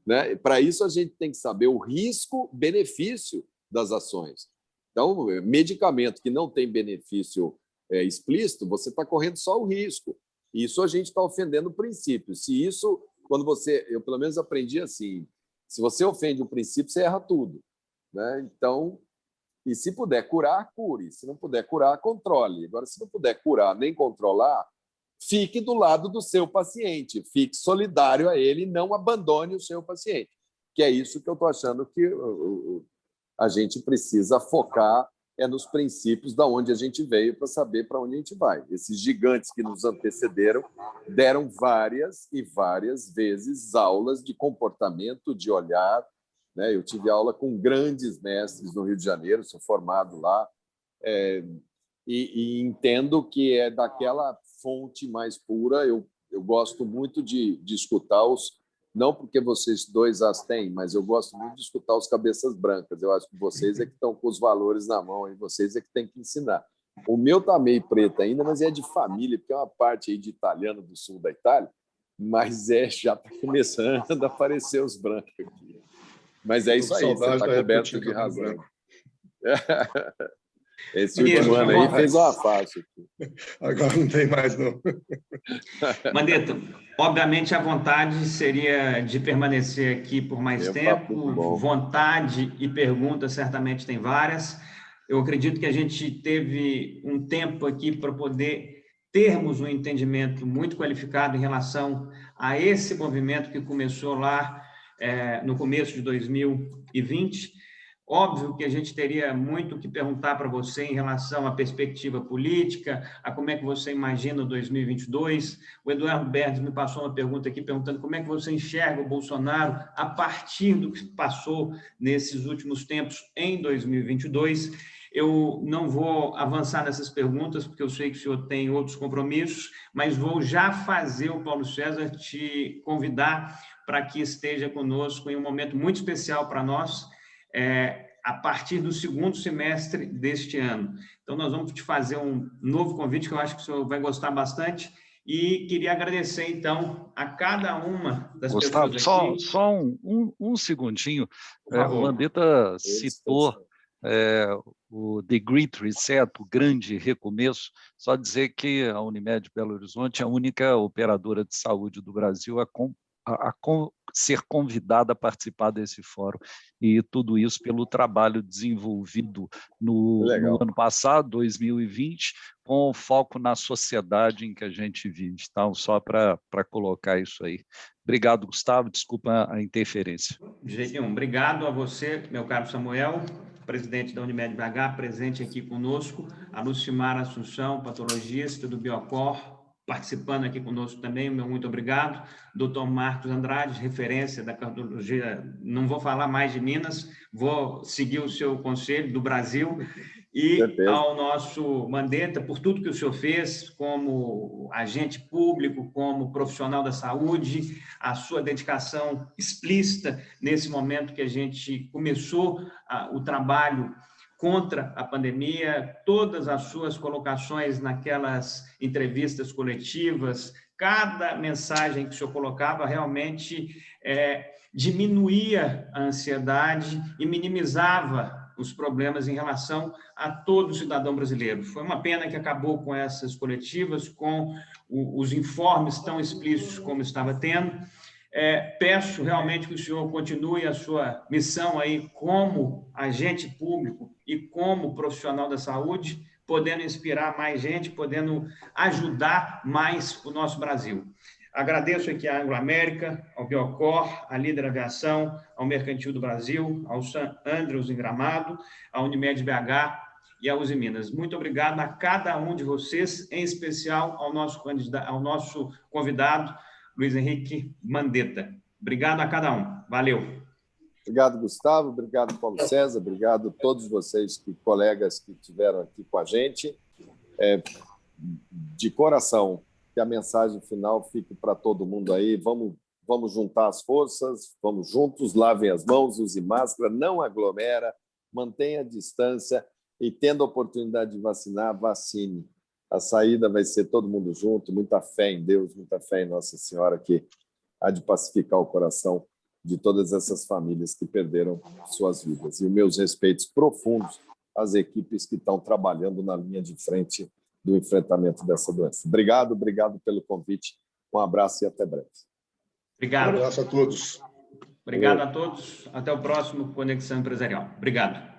né? Para isso, a gente tem que saber o risco-benefício das ações. Então, medicamento que não tem benefício explícito, você está correndo só o risco. Isso a gente está ofendendo o princípio. Se isso, quando eu pelo menos aprendi assim, se você ofende o princípio, você erra tudo, né? Então, e se puder curar, cure. Se não puder curar, controle. Agora, se não puder curar nem controlar, fique do lado do seu paciente, fique solidário a ele e não abandone o seu paciente. Que é isso que eu estou achando que a gente precisa focar nos princípios da onde a gente veio para saber para onde a gente vai. Esses gigantes que nos antecederam deram várias e várias vezes aulas de comportamento, de olhar, né? Eu tive aula com grandes mestres no Rio de Janeiro, sou formado lá, e entendo que é daquela fonte mais pura. Eu gosto muito de escutar não porque vocês dois as têm, mas eu gosto muito de escutar os cabeças brancas. Eu acho que vocês é que estão com os valores na mão, e vocês é que têm que ensinar. O meu está meio preto ainda, mas é de família, porque é uma parte aí de italiano do sul da Itália, mas já está começando a aparecer os brancos aqui. Mas é isso aí, você está coberto de razão. Esse último ano aí fez uma faixa aqui. Agora não tem mais, não. Mandetta, obviamente a vontade seria de permanecer aqui por mais tempo, vontade e perguntas certamente tem várias. Eu acredito que a gente teve um tempo aqui para poder termos um entendimento muito qualificado em relação a esse movimento que começou lá no começo de 2020. Óbvio que a gente teria muito o que perguntar para você em relação à perspectiva política, a como é que você imagina o 2022. O Eduardo Bernes me passou uma pergunta aqui, perguntando como é que você enxerga o Bolsonaro a partir do que passou nesses últimos tempos em 2022. Eu não vou avançar nessas perguntas, porque eu sei que o senhor tem outros compromissos, mas vou já fazer o Paulo César te convidar para que esteja conosco em um momento muito especial para nós, a partir do segundo semestre deste ano. Então, nós vamos te fazer um novo convite, que eu acho que o senhor vai gostar bastante, e queria agradecer, então, a cada uma das Gustavo, pessoas aqui. Só um segundinho. O Mandetta citou o The Great Reset, o grande recomeço. Só dizer que a Unimed Belo Horizonte é a única operadora de saúde do Brasil a ser convidada a participar desse fórum, e tudo isso pelo trabalho desenvolvido no ano passado, 2020, com foco na sociedade em que a gente vive. Então, só para colocar isso aí. Obrigado, Gustavo, desculpa a interferência. De jeito nenhum. Obrigado a você, meu caro Samuel, presidente da Unimed BH, presente aqui conosco, a Lucimara Assunção, patologista do Biocor, participando aqui conosco também, meu muito obrigado. Dr. Marcos Andrade, referência da cardiologia, não vou falar mais de Minas, vou seguir o seu conselho do Brasil. E ao nosso Mandetta, por tudo que o senhor fez como agente público, como profissional da saúde, a sua dedicação explícita nesse momento que a gente começou o trabalho contra a pandemia, todas as suas colocações naquelas entrevistas coletivas, cada mensagem que o senhor colocava realmente diminuía a ansiedade e minimizava os problemas em relação a todo cidadão brasileiro. Foi uma pena que acabou com essas coletivas, com os informes tão explícitos como estava tendo. Peço realmente que o senhor continue a sua missão aí como agente público e como profissional da saúde, podendo inspirar mais gente, podendo ajudar mais o nosso Brasil. Agradeço aqui à Anglo América, ao Biocor, à Líder Aviação, ao Mercantil do Brasil, ao St. Andrews em Gramado, à Unimed BH e à Uzi Minas. Muito obrigado a cada um de vocês, em especial ao nosso convidado, Luiz Henrique Mandetta. Obrigado a cada um. Valeu. Obrigado, Gustavo. Obrigado, Paulo César. Obrigado a todos vocês, colegas que estiveram aqui com a gente. De coração, que a mensagem final fique para todo mundo aí. Vamos juntar as forças, vamos juntos, lavem as mãos, use máscara, não aglomera, mantenha a distância e, tendo a oportunidade de vacinar, vacine. A saída vai ser todo mundo junto, muita fé em Deus, muita fé em Nossa Senhora, que há de pacificar o coração de todas essas famílias que perderam suas vidas. E os meus respeitos profundos às equipes que estão trabalhando na linha de frente do enfrentamento dessa doença. Obrigado pelo convite. Um abraço e até breve. Obrigado. Um abraço a todos. Obrigado a todos. Até o próximo Conexão Empresarial. Obrigado.